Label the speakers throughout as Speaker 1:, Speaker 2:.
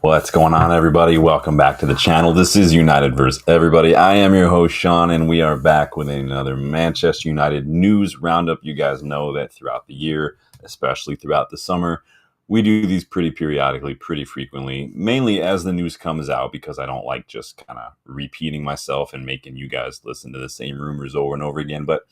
Speaker 1: What's going on, everybody? Welcome back to the channel. This is United vs. Everybody. I am your host, Sean, and we are back with another Manchester United News Roundup. You guys know that throughout the year, especially throughout the summer, we do these pretty periodically, pretty frequently, mainly as the news comes out, because I don't like just kind of repeating myself and making you guys listen to the same rumors over and over again. But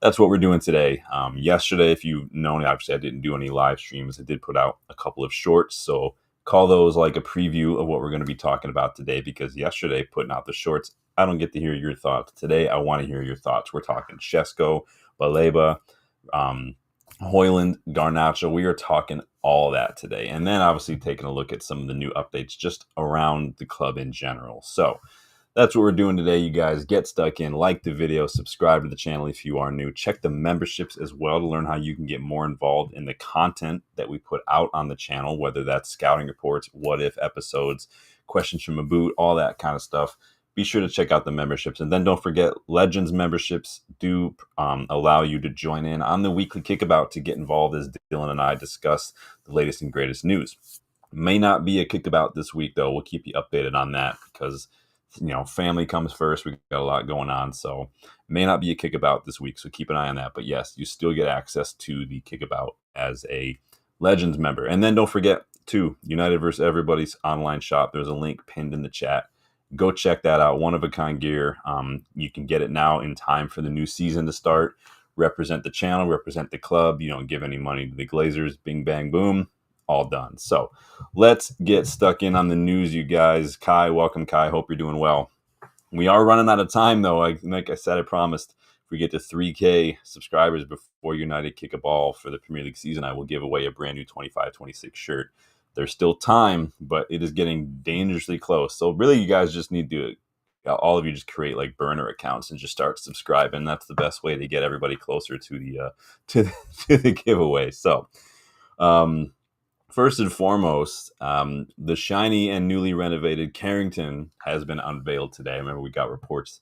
Speaker 1: that's what we're doing today. Yesterday, if you've known, obviously I didn't do any live streams. I did put out a couple of shorts, so call those like a preview of what we're going to be talking about today, because yesterday, putting out the shorts, I don't get to hear your thoughts. Today, I want to hear your thoughts. We're talking Sesko, Baleba, Hojlund, Garnacho. We are talking all that today. And then obviously taking a look at some of the new updates just around the club in general. So that's what we're doing today, you guys. Get stuck in, like the video, subscribe to the channel if you are new. Check the memberships as well to learn how you can get more involved in the content that we put out on the channel, whether that's scouting reports, what if episodes, questions from a boot, all that kind of stuff. Be sure to check out the memberships. And then don't forget, Legends memberships do allow you to join in on the weekly kickabout to get involved as Dylan and I discuss the latest and greatest news. May not be a kickabout this week, though. We'll keep you updated on that because family comes first. We got a lot going on, so may not be a kickabout this week, so keep an eye on that. But yes, you still get access to the kickabout as a Legends member. And then don't forget, too, United vs. Everybody's online shop. There's a link pinned in the chat. Go check that out. One-of-a-kind gear. You can get it now in time for the new season to start. Represent the channel, represent the club. You don't give any money to the Glazers. Bing, bang, boom. All done. So let's get stuck in on the news, you guys. Kai, welcome, Kai. Hope you're doing well. We are running out of time, though. Like I said, I promised if we get to 3K subscribers before United kick a ball for the Premier League season, I will give away a brand new 25-26 shirt. There's still time, but it is getting dangerously close. So really, you guys just need to, all of you, just create like burner accounts and just start subscribing. That's the best way to get everybody closer to the to the giveaway. So first and foremost, the shiny and newly renovated Carrington has been unveiled today. I remember we got reports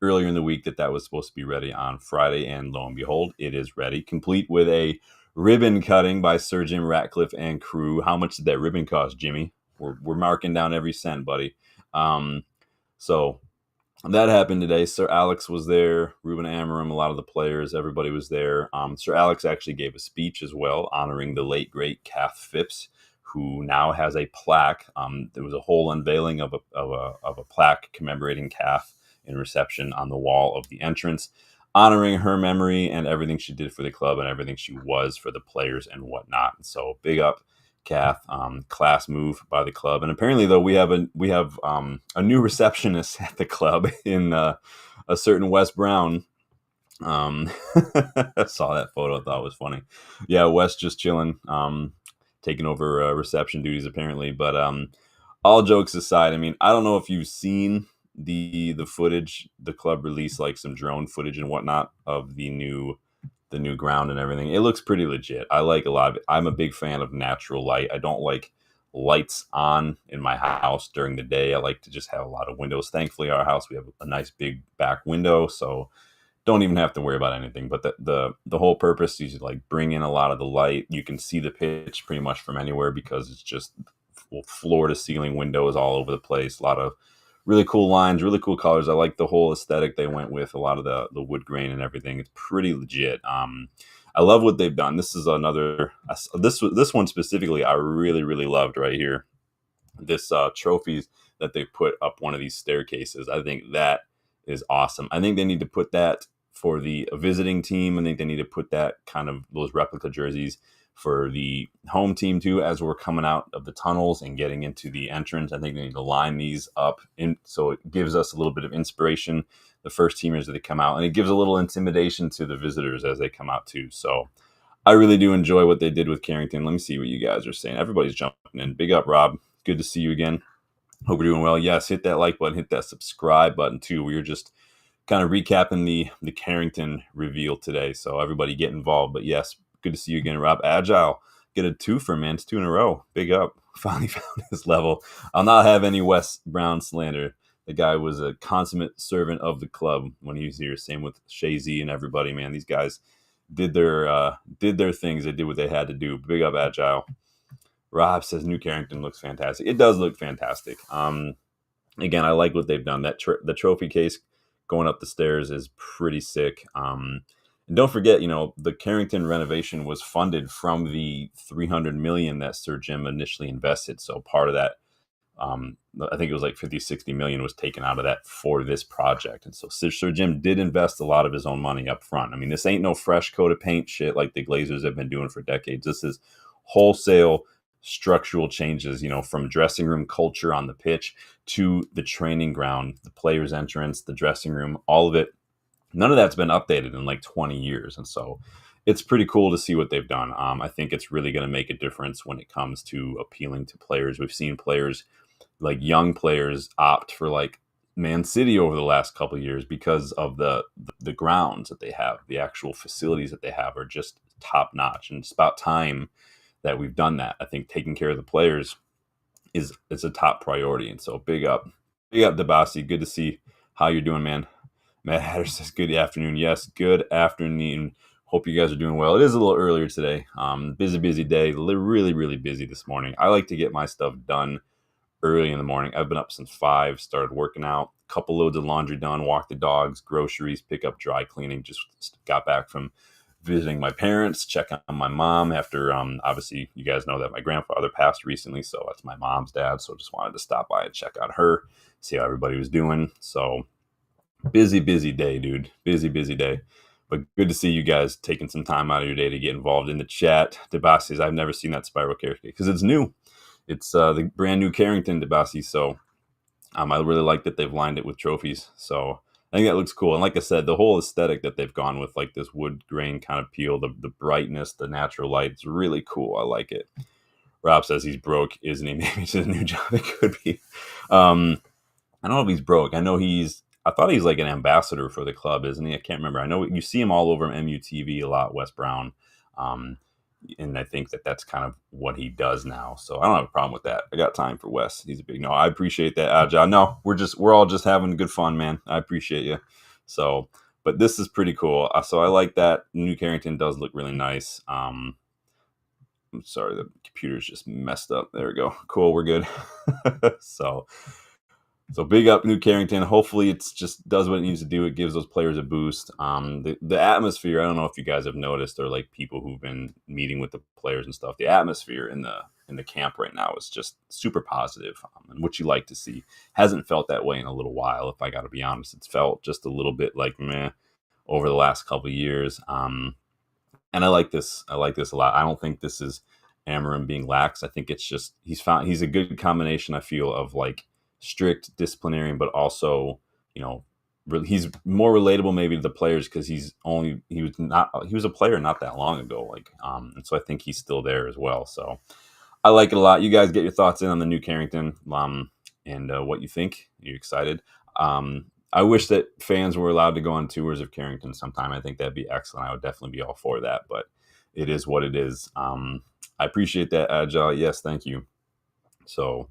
Speaker 1: earlier in the week that was supposed to be ready on Friday, and lo and behold, it is ready, complete with a ribbon cutting by Sir Jim Ratcliffe and crew. How much did that ribbon cost, Jimmy? We're marking down every cent, buddy. So that happened today. Sir Alex was there, Ruben Amorim, a lot of the players, everybody was there. Sir Alex actually gave a speech as well, honoring the late, great Kath Phipps, who now has a plaque. There was a whole unveiling of a plaque commemorating Kath in reception on the wall of the entrance, honoring her memory and everything she did for the club and everything she was for the players and whatnot. And so big up, Kath. Class move by the club. And apparently, though, we have a new receptionist at the club in a certain Wes Brown. I saw that photo. I thought it was funny. Yeah, Wes just chilling, taking over reception duties apparently. But all jokes aside, I mean, I don't know if you've seen the footage. The club released like some drone footage and whatnot of the new ground and everything. It looks pretty legit. I like a lot of it. I'm a big fan of natural light. I don't like lights on in my house during the day. I like to just have a lot of windows. Thankfully, our house, we have a nice big back window, so don't even have to worry about anything. But the whole purpose is to like bring in a lot of the light. You can see the pitch pretty much from anywhere because it's just floor to ceiling windows all over the place. A lot of really cool lines, really cool colors. I like the whole aesthetic they went with, a lot of the wood grain and everything. It's pretty legit. I love what they've done. This is another, this one specifically, I really, really loved right here. This trophies that they put up one of these staircases. I think that is awesome. I think they need to put that for the visiting team. I think they need to put that kind of those replica jerseys for the home team too, as we're coming out of the tunnels and getting into the entrance. I think they need to line these up in so it gives us a little bit of inspiration, the first teamers as they come out, and it gives a little intimidation to the visitors as they come out too. So I really do enjoy what they did with Carrington. Let me see what you guys are saying. Everybody's jumping in. Big up, Rob. Good to see you again. Hope you're doing well. Yes, hit that like button, hit that subscribe button too. We were just kind of recapping the Carrington reveal today, so everybody get involved. But yes, good to see you again, Rob. Agile, get a twofer, man. It's 2 in a row. Big up. Finally found his level. I'll not have any Wes Brown slander. The guy was a consummate servant of the club when he was here. Same with Shazy and everybody, man. These guys did their things. They did what they had to do. Big up, Agile. Rob says New Carrington looks fantastic. It does look fantastic. Again, I like what they've done. The trophy case going up the stairs is pretty sick. And don't forget, the Carrington renovation was funded from the 300 million that Sir Jim initially invested. So part of that, I think it was like 50, 60 million was taken out of that for this project. And so Sir Jim did invest a lot of his own money up front. I mean, this ain't no fresh coat of paint shit like the Glazers have been doing for decades. This is wholesale structural changes, from dressing room culture on the pitch to the training ground, the players' entrance, the dressing room, all of it. None of that's been updated in like 20 years. And so it's pretty cool to see what they've done. I think it's really going to make a difference when it comes to appealing to players. We've seen players, like young players, opt for like Man City over the last couple of years because of the grounds that they have. The actual facilities that they have are just top notch. And it's about time that we've done that. I think taking care of the players is a top priority. And so big up Dabasi. Good to see how you're doing, man. Matt Hatter says good afternoon. Yes, good afternoon. Hope you guys are doing well. It is a little earlier today. Busy day. Really busy this morning. I like to get my stuff done early in the morning. I've been up since 5, started working out, couple loads of laundry done, walk the dogs, groceries, pick up dry cleaning. Just got back from visiting my parents, check on my mom after, obviously, you guys know that my grandfather passed recently, so that's my mom's dad, so just wanted to stop by and check on her, see how everybody was doing. So busy day, dude. Busy day. But good to see you guys taking some time out of your day to get involved in the chat. Debasi, I've never seen that spiral character because it's new. It's the brand new Carrington Debasi, so I really like that they've lined it with trophies. So I think that looks cool. And like I said, the whole aesthetic that they've gone with, like this wood grain kind of peel, the brightness, the natural light, it's really cool. I like it. Rob says he's broke, isn't he? Maybe it's a new job. It could be. I don't know if he's broke. I thought he's like an ambassador for the club, isn't he? I can't remember. I know you see him all over MUTV a lot, Wes Brown. And I think that's kind of what he does now. So I don't have a problem with that. I got time for Wes. He's a big no. I appreciate that, John. No, we're all just having good fun, man. I appreciate you. So, but this is pretty cool. So I like that. New Carrington does look really nice. I'm sorry, the computer's just messed up. There we go. Cool, we're good. So big up New Carrington. Hopefully it's just does what it needs to do. It gives those players a boost. The atmosphere, I don't know if you guys have noticed, or like people who've been meeting with the players and stuff, the atmosphere in the camp right now is just super positive, and what you like to see. Hasn't felt that way in a little while, if I got to be honest. It's felt just a little bit like meh over the last couple of years. And I like this a lot. I don't think this is Amorim being lax. I think it's just he's a good combination, I feel, of like strict disciplinarian, but also, he's more relatable maybe to the players because he was a player not that long ago, and so I think he's still there as well. So I like it a lot. You guys get your thoughts in on the new Carrington, and what you think. Are you excited? I wish that fans were allowed to go on tours of Carrington sometime. I think that'd be excellent. I would definitely be all for that, but it is what it is. I appreciate that, Agile. Yes, thank you. So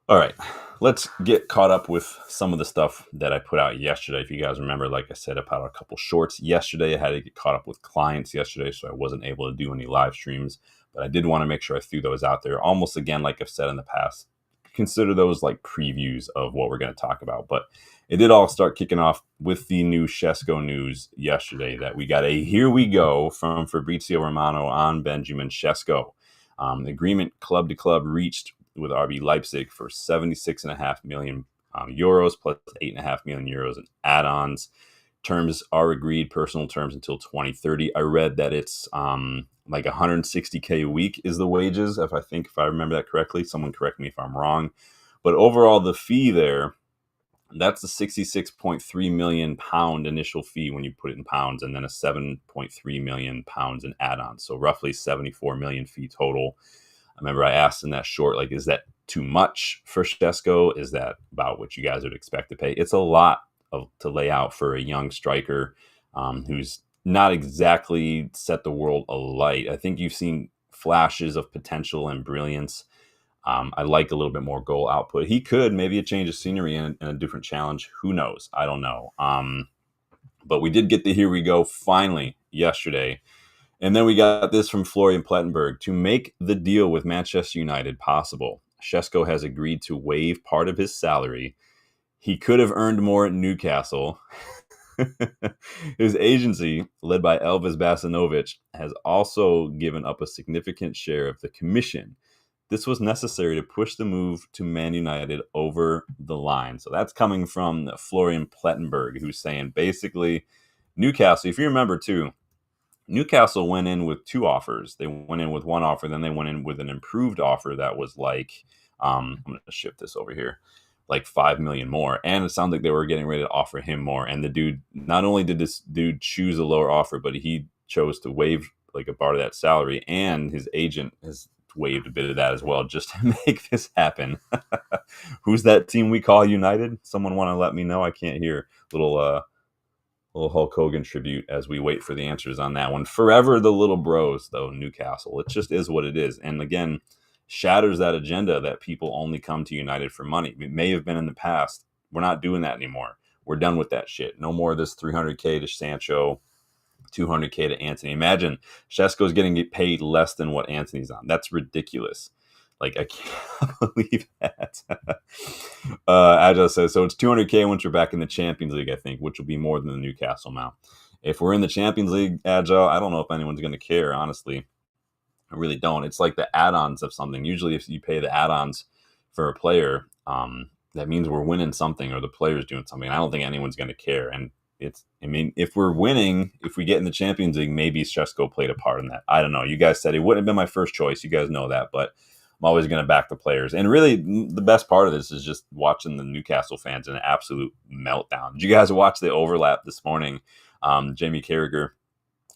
Speaker 1: all right, let's get caught up with some of the stuff that I put out yesterday. If you guys remember, like I said, I put out a couple shorts yesterday. I had to get caught up with clients yesterday, so I wasn't able to do any live streams. But I did want to make sure I threw those out there. Almost, again, like I've said in the past, consider those like previews of what we're going to talk about. But it did all start kicking off with the new Sesko news yesterday that we got a here we go from Fabrizio Romano on Benjamin Sesko. Agreement club to club reached with RB Leipzig for 76.5 million euros plus 8.5 million euros in add-ons. Terms are agreed, personal terms until 2030. I read that it's like 160K a week is the wages, if I remember that correctly. Someone correct me if I'm wrong. But overall, the fee there, that's a 66.3 million pound initial fee when you put it in pounds, and then a 7.3 million pounds in add-ons. So roughly 74 million fee total. I remember I asked in that short, like, is that too much for Sesko? Is that about what you guys would expect to pay? It's a lot to lay out for a young striker who's not exactly set the world alight. I think you've seen flashes of potential and brilliance. I like a little bit more goal output. He could maybe a change of scenery and a different challenge. Who knows? I don't know. But we did get the here we go finally yesterday. And then we got this from Florian Plettenberg. To make the deal with Manchester United possible, Sesko has agreed to waive part of his salary. He could have earned more at Newcastle. His agency, led by Elvis Basanovic, has also given up a significant share of the commission. This was necessary to push the move to Man United over the line. So that's coming from Florian Plettenberg, who's saying basically Newcastle, if you remember too, Newcastle went in with two offers. They went in with one offer, then they went in with an improved offer that was like, I'm going to shift this over here, like 5 million more. And it sounds like they were getting ready to offer him more. And the dude, not only did this dude choose a lower offer, but he chose to waive like a part of that salary, and his agent has waived a bit of that as well, just to make this happen. Who's that team we call United? Someone want to let me know? I can't hear. Little Hulk Hogan tribute as we wait for the answers on that one. Forever the little bros, though, Newcastle. It just is what it is. And again, shatters that agenda that people only come to United for money. It may have been in the past. We're not doing that anymore. We're done with that shit. No more of this 300K to Sancho, 200K to Anthony. Imagine Sesko's getting paid less than what Anthony's on. That's ridiculous. Like, I can't believe that. Agile says, so it's 200K once you're back in the Champions League, I think, which will be more than the Newcastle amount. If we're in the Champions League, Agile, I don't know if anyone's going to care, honestly. I really don't. It's like the add-ons of something. Usually if you pay the add-ons for a player, that means we're winning something or the player's doing something. I don't think anyone's going to care. And if we're winning, if we get in the Champions League, maybe Sesko played a part in that. I don't know. You guys said it wouldn't have been my first choice. You guys know that, but I'm always going to back the players. And really, the best part of this is just watching the Newcastle fans in an absolute meltdown. Did you guys watch the overlap this morning? Jamie Carragher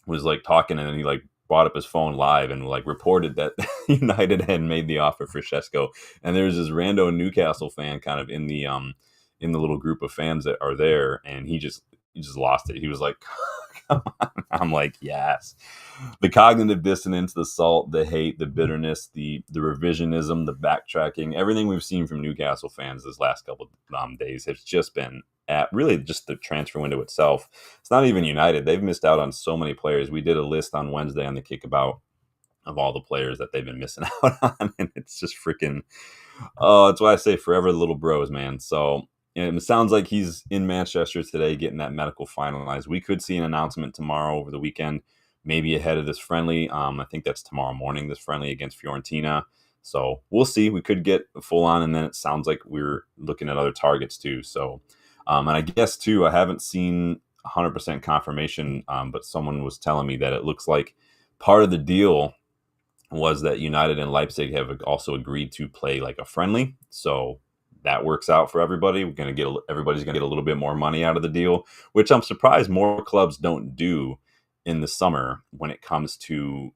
Speaker 1: was like talking, and then he like brought up his phone live and like reported that United had made the offer for Sesko. And there's this rando Newcastle fan kind of in the little group of fans that are there, and he just lost it. He was like, come on. I'm like, yes. The cognitive dissonance, the salt, the hate, the bitterness, the revisionism, the backtracking, everything we've seen from Newcastle fans this last couple of days has just been at really just the transfer window itself. It's not even United. They've missed out on so many players. We did a list on Wednesday on the Kickabout of all the players that they've been missing out on, and it's just freaking, oh, that's why I say forever the little bros, man. So it sounds like he's in Manchester today getting that medical finalized. We could see an announcement tomorrow over the weekend, maybe ahead of this friendly. I think that's tomorrow morning, this friendly against Fiorentina. So we'll see. We could get full on, and then it sounds like we're looking at other targets too. So, and I guess too, I haven't seen 100% confirmation, but someone was telling me that it looks like part of the deal was that United and Leipzig have also agreed to play like a friendly. So that works out for everybody. Everybody's gonna get a little bit more money out of the deal, which I'm surprised more clubs don't do in the summer when it comes to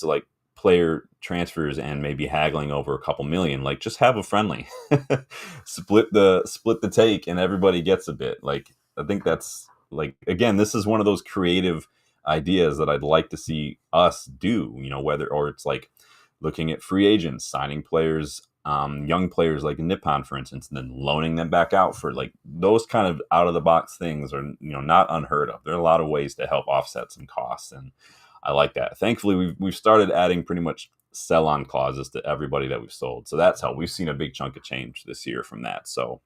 Speaker 1: like player transfers and maybe haggling over a couple million. Like, just have a friendly, split the take, and everybody gets a bit. Like, I think that's, like, again, this is one of those creative ideas that I'd like to see us do. Whether or it's like looking at free agents, signing players, young players like Nippon, for instance, and then loaning them back out for like those kind of out of the box things are not unheard of. There are a lot of ways to help offset some costs, and I like that. Thankfully, we've started adding pretty much sell on clauses to everybody that we've sold, so that's how we've seen a big chunk of change this year from that. So,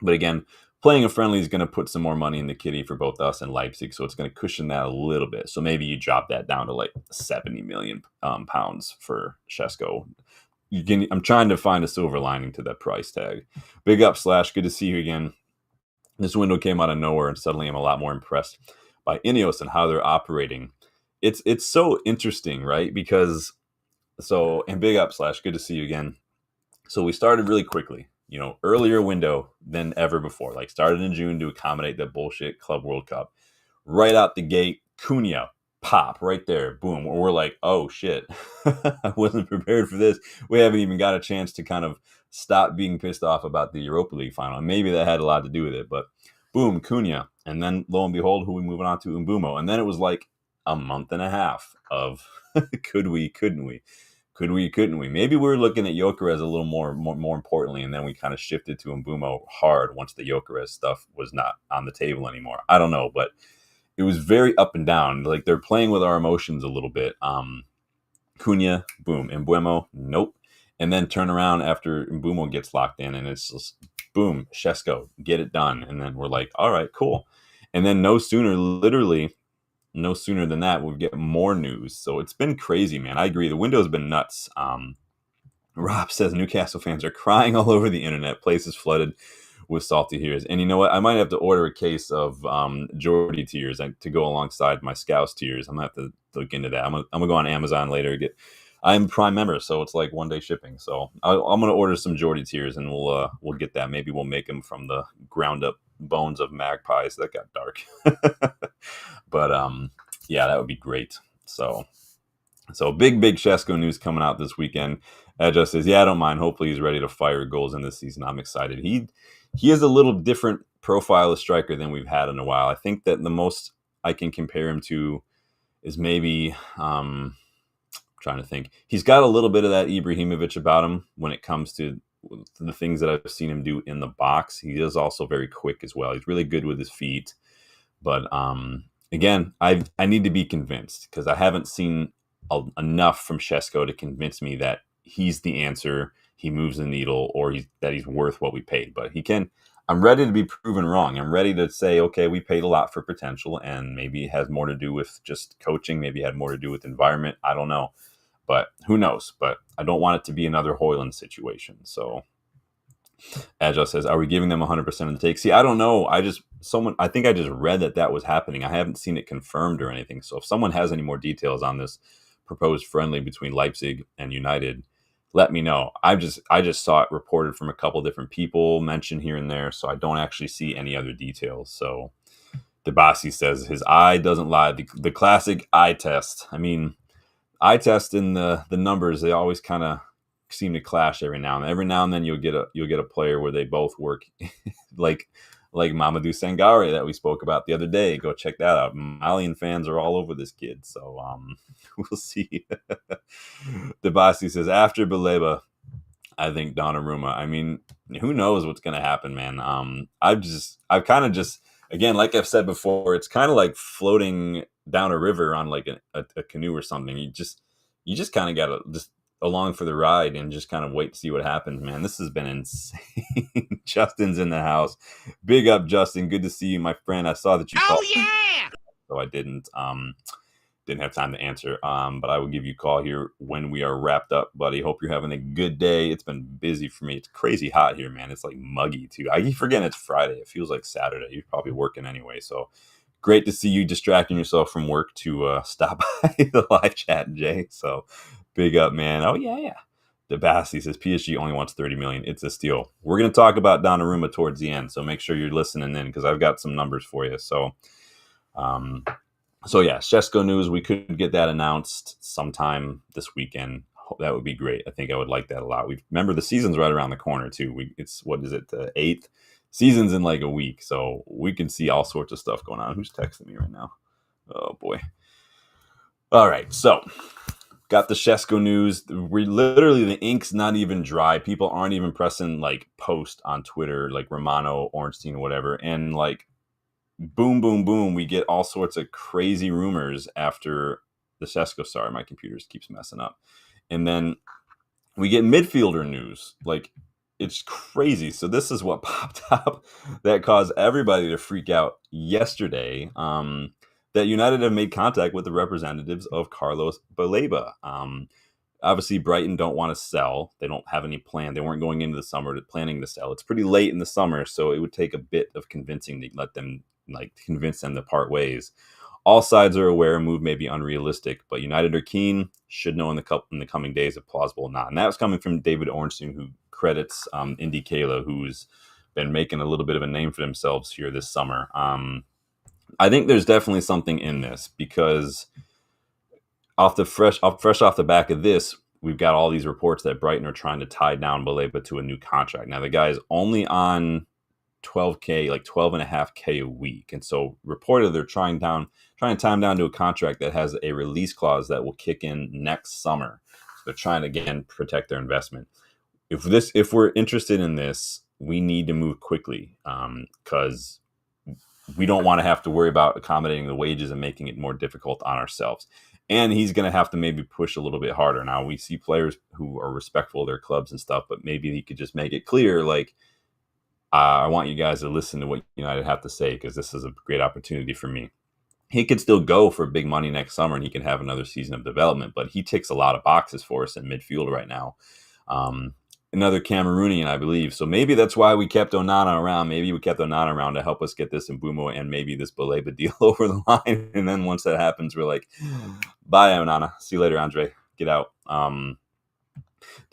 Speaker 1: but again, playing a friendly is going to put some more money in the kitty for both us and Leipzig, so it's going to cushion that a little bit. So maybe you drop that down to like 70 million pounds for Sesko. I'm trying to find a silver lining to that price tag. Big up, Slash. Good to see you again. This window came out of nowhere, and suddenly I'm a lot more impressed by Ineos and how they're operating. It's so interesting, right? Because and big up, Slash. Good to see you again. So we started really quickly, earlier window than ever before. Like, started in June to accommodate that bullshit Club World Cup. Right out the gate, Cunha. Pop right there, boom. We're like, oh shit, I wasn't prepared for this. We haven't even got a chance to kind of stop being pissed off about the Europa League final. And maybe that had a lot to do with it, but boom, Cunha. And then lo and behold, who we moving on to? Mbumo. And then it was like a month and a half of could we, couldn't we? Could we, couldn't we? Maybe we were looking at Gyökeres a little more importantly, and then we kind of shifted to Mbumo hard once the Gyökeres stuff was not on the table anymore. I don't know, but it was very up and down. Like they're playing with our emotions a little bit. Cunha, boom. Mbuemo, nope. And then turn around after Mbuemo gets locked in, and it's just boom, Sesko, get it done. And then we're like, all right, cool. And then literally no sooner than that, we'll get more news. So it's been crazy, man. I agree. The window's been nuts. Rob says Newcastle fans are crying all over the internet. Places flooded with salty tears. And you know what? I might have to order a case of Geordie tears to go alongside my Scouse tears. I'm gonna have to look into that. I'm gonna go on Amazon later. I'm a Prime member, so it's like 1 day shipping. So I'm gonna order some Geordie tears, and we'll get that. Maybe we'll make them from the ground up bones of magpies. That got dark, but yeah, that would be great. So big Sesko news coming out this weekend. Just says, yeah, I don't mind. Hopefully he's ready to fire goals in this season. I'm excited. He is a little different profile of striker than we've had in a while. I think that the most I can compare him to is maybe trying to think. He's got a little bit of that Ibrahimovic about him when it comes to the things that I've seen him do in the box. He is also very quick as well. He's really good with his feet. But again, I need to be convinced because I haven't seen enough from Sesko to convince me that he's the answer, he moves the needle, or that he's worth what we paid. But he can. I'm ready to be proven wrong. I'm ready to say, okay, we paid a lot for potential, and maybe it has more to do with just coaching. Maybe it had more to do with environment. I don't know. But who knows? But I don't want it to be another Hojlund situation. So Agile says, are we giving them 100% of the take? See, I don't know. I think I just read that was happening. I haven't seen it confirmed or anything. So if someone has any more details on this proposed friendly between Leipzig and United, let me know. I just saw it reported from a couple different people, mentioned here and there, so I don't actually see any other details. So Debasi says his eye doesn't lie. The classic eye test. I mean, eye test and the numbers, they always kind of seem to clash every now and then. Every now and then you'll get a player where they both work like Mamadou Sangare that we spoke about the other day. Go check that out. Malian fans are all over this kid. So we'll see. Debasi says, after Baleba, I think Donnarumma. I mean, who knows what's going to happen, man. I've kind of just, again, like I've said before, it's kind of like floating down a river on like a canoe or something. You just kind of got to just along for the ride and just kind of wait to see what happens, man. This has been insane. Justin's in the house. Big up, Justin. Good to see you, my friend. I saw that you called. Oh, yeah! So I didn't have time to answer. But I will give you a call here when we are wrapped up, buddy. Hope you're having a good day. It's been busy for me. It's crazy hot here, man. It's like muggy, too. I keep forgetting it's Friday. It feels like Saturday. You're probably working anyway, so great to see you distracting yourself from work to stop by the live chat, Jay. So big up, man. Oh, yeah. Debasi says PSG only wants 30 million. It's a steal. We're going to talk about Donnarumma towards the end, so make sure you're listening in because I've got some numbers for you. So yeah, Sesko news. We could get that announced sometime this weekend. That would be great. I think I would like that a lot. Remember the season's right around the corner too. It's what is it? The 8th season's in like a week, so we can see all sorts of stuff going on. Who's texting me right now? Oh boy. All right, so got the Sesko news. Literally, the ink's not even dry. People aren't even pressing like post on Twitter, like Romano, Ornstein, whatever, and like boom, boom, boom. We get all sorts of crazy rumors after the Sesko. Sorry, my computer keeps messing up. And then we get midfielder news. Like, it's crazy. So this is what popped up that caused everybody to freak out yesterday. That United have made contact with the representatives of Carlos Baleba. Obviously, Brighton don't want to sell. They don't have any plan. They weren't going into the summer planning to sell. It's pretty late in the summer, so it would take a bit of convincing to convince them to part ways. All sides are aware a move may be unrealistic, but United are keen, should know in the coming days if plausible or not. And that was coming from David Ornstein, who credits Indy Kayla, who's been making a little bit of a name for themselves here this summer. I think there's definitely something in this because fresh off the back of this, we've got all these reports that Brighton are trying to tie down Baleba to a new contract. Now the guy is only on $12K, like $12.5K a week, and so reported they're trying to tie him down to a contract that has a release clause that will kick in next summer. So they're trying to again protect their investment. If we're interested in this, we need to move quickly because we don't want to have to worry about accommodating the wages and making it more difficult on ourselves. And he's going to have to maybe push a little bit harder. Now, we see players who are respectful of their clubs and stuff, but maybe he could just make it clear, like, I want you guys to listen to what United have to say, because this is a great opportunity for me. He could still go for big money next summer and he can have another season of development, but he ticks a lot of boxes for us in midfield right now. Another Cameroonian, I believe. So maybe that's why we kept Onana around. Maybe we kept Onana around to help us get this Mbeumo and maybe this Baleba deal over the line. And then once that happens, we're like, bye, Onana. See you later, Andre. Get out.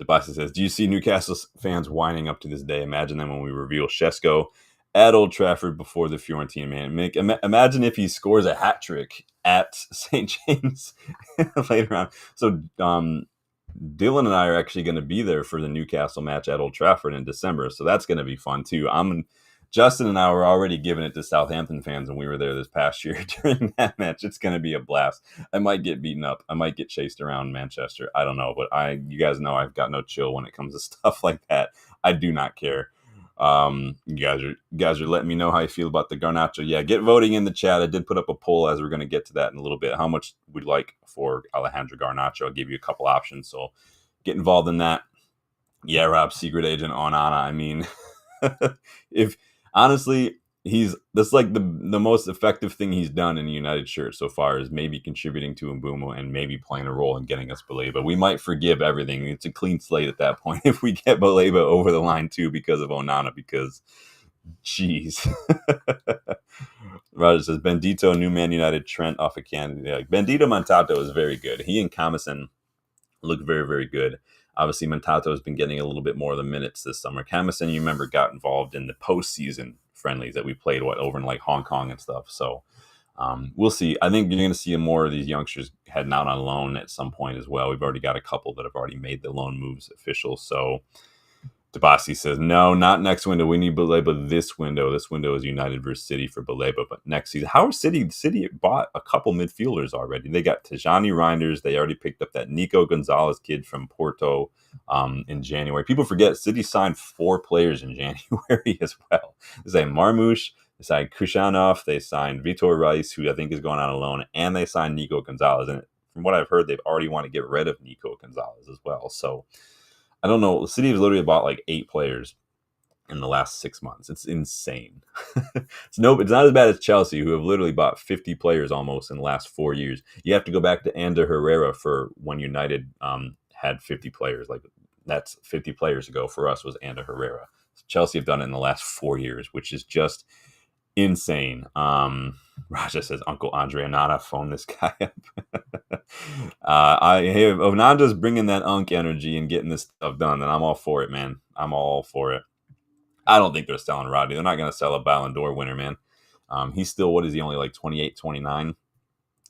Speaker 1: Debasi says, do you see Newcastle fans whining up to this day? Imagine them when we reveal Sesko at Old Trafford before the Fiorentina man. Imagine if he scores a hat trick at St. James later on. So Dylan and I are actually going to be there for the Newcastle match at Old Trafford in December, so that's going to be fun too. Justin and I were already giving it to Southampton fans when we were there this past year during that match. It's going to be a blast. I might get beaten up. I might get chased around Manchester. I don't know, but you guys know I've got no chill when it comes to stuff like that. I do not care. You guys are letting me know how you feel about the Garnacho. Yeah, get voting in the chat. I did put up a poll, as we're going to get to that in a little bit. How much would you like for Alejandro Garnacho? I'll give you a couple options, so get involved in that. Yeah, Rob, secret agent Onana. I mean, if honestly, that's like the most effective thing he's done in a United shirt so far, is maybe contributing to Mbeumo and maybe playing a role in getting us Baleba. We might forgive everything. It's a clean slate at that point if we get Baleba over the line too because of Onana, because jeez. Roger says, Bendito, new Man United, Trent off a can. Yeah, Bendito Montato is very good. He and Kamison look very, very good. Obviously, Montato has been getting a little bit more of the minutes this summer. Kamison, you remember, got involved in the postseason friendlies that we played over in like Hong Kong and stuff. So we'll see. I think you're going to see more of these youngsters heading out on loan at some point as well. We've already got a couple that have already made the loan moves official. So Debasi says, no, not next window. We need Baleba this window. This window is United versus City for Baleba. But next season, how are City bought a couple midfielders already? They got Tijani Reinders. They already picked up that Nico Gonzalez kid from Porto in January. People forget City signed 4 players in January as well. They signed Marmoush. They signed Kushanov. They signed Vitor Rice, who I think is going on a loan. And they signed Nico Gonzalez. And from what I've heard, they've already want to get rid of Nico Gonzalez as well. So I don't know. The City has literally bought like 8 players in the last 6 months. It's insane. It's not as bad as Chelsea, who have literally bought 50 players almost in the last 4 years. You have to go back to Ander Herrera for when United had 50 players. Like, that's 50 players ago. For us was Ander Herrera. Chelsea have done it in the last 4 years, which is just insane. Raja says, Uncle Andre Onana, phone this guy up. If Onana's bringing that unk energy and getting this stuff done, then I'm all for it, man. I'm all for it. I don't think they're selling Rodri. They're not going to sell a Ballon d'Or winner, man. He's still, what is he, only like 28, 29?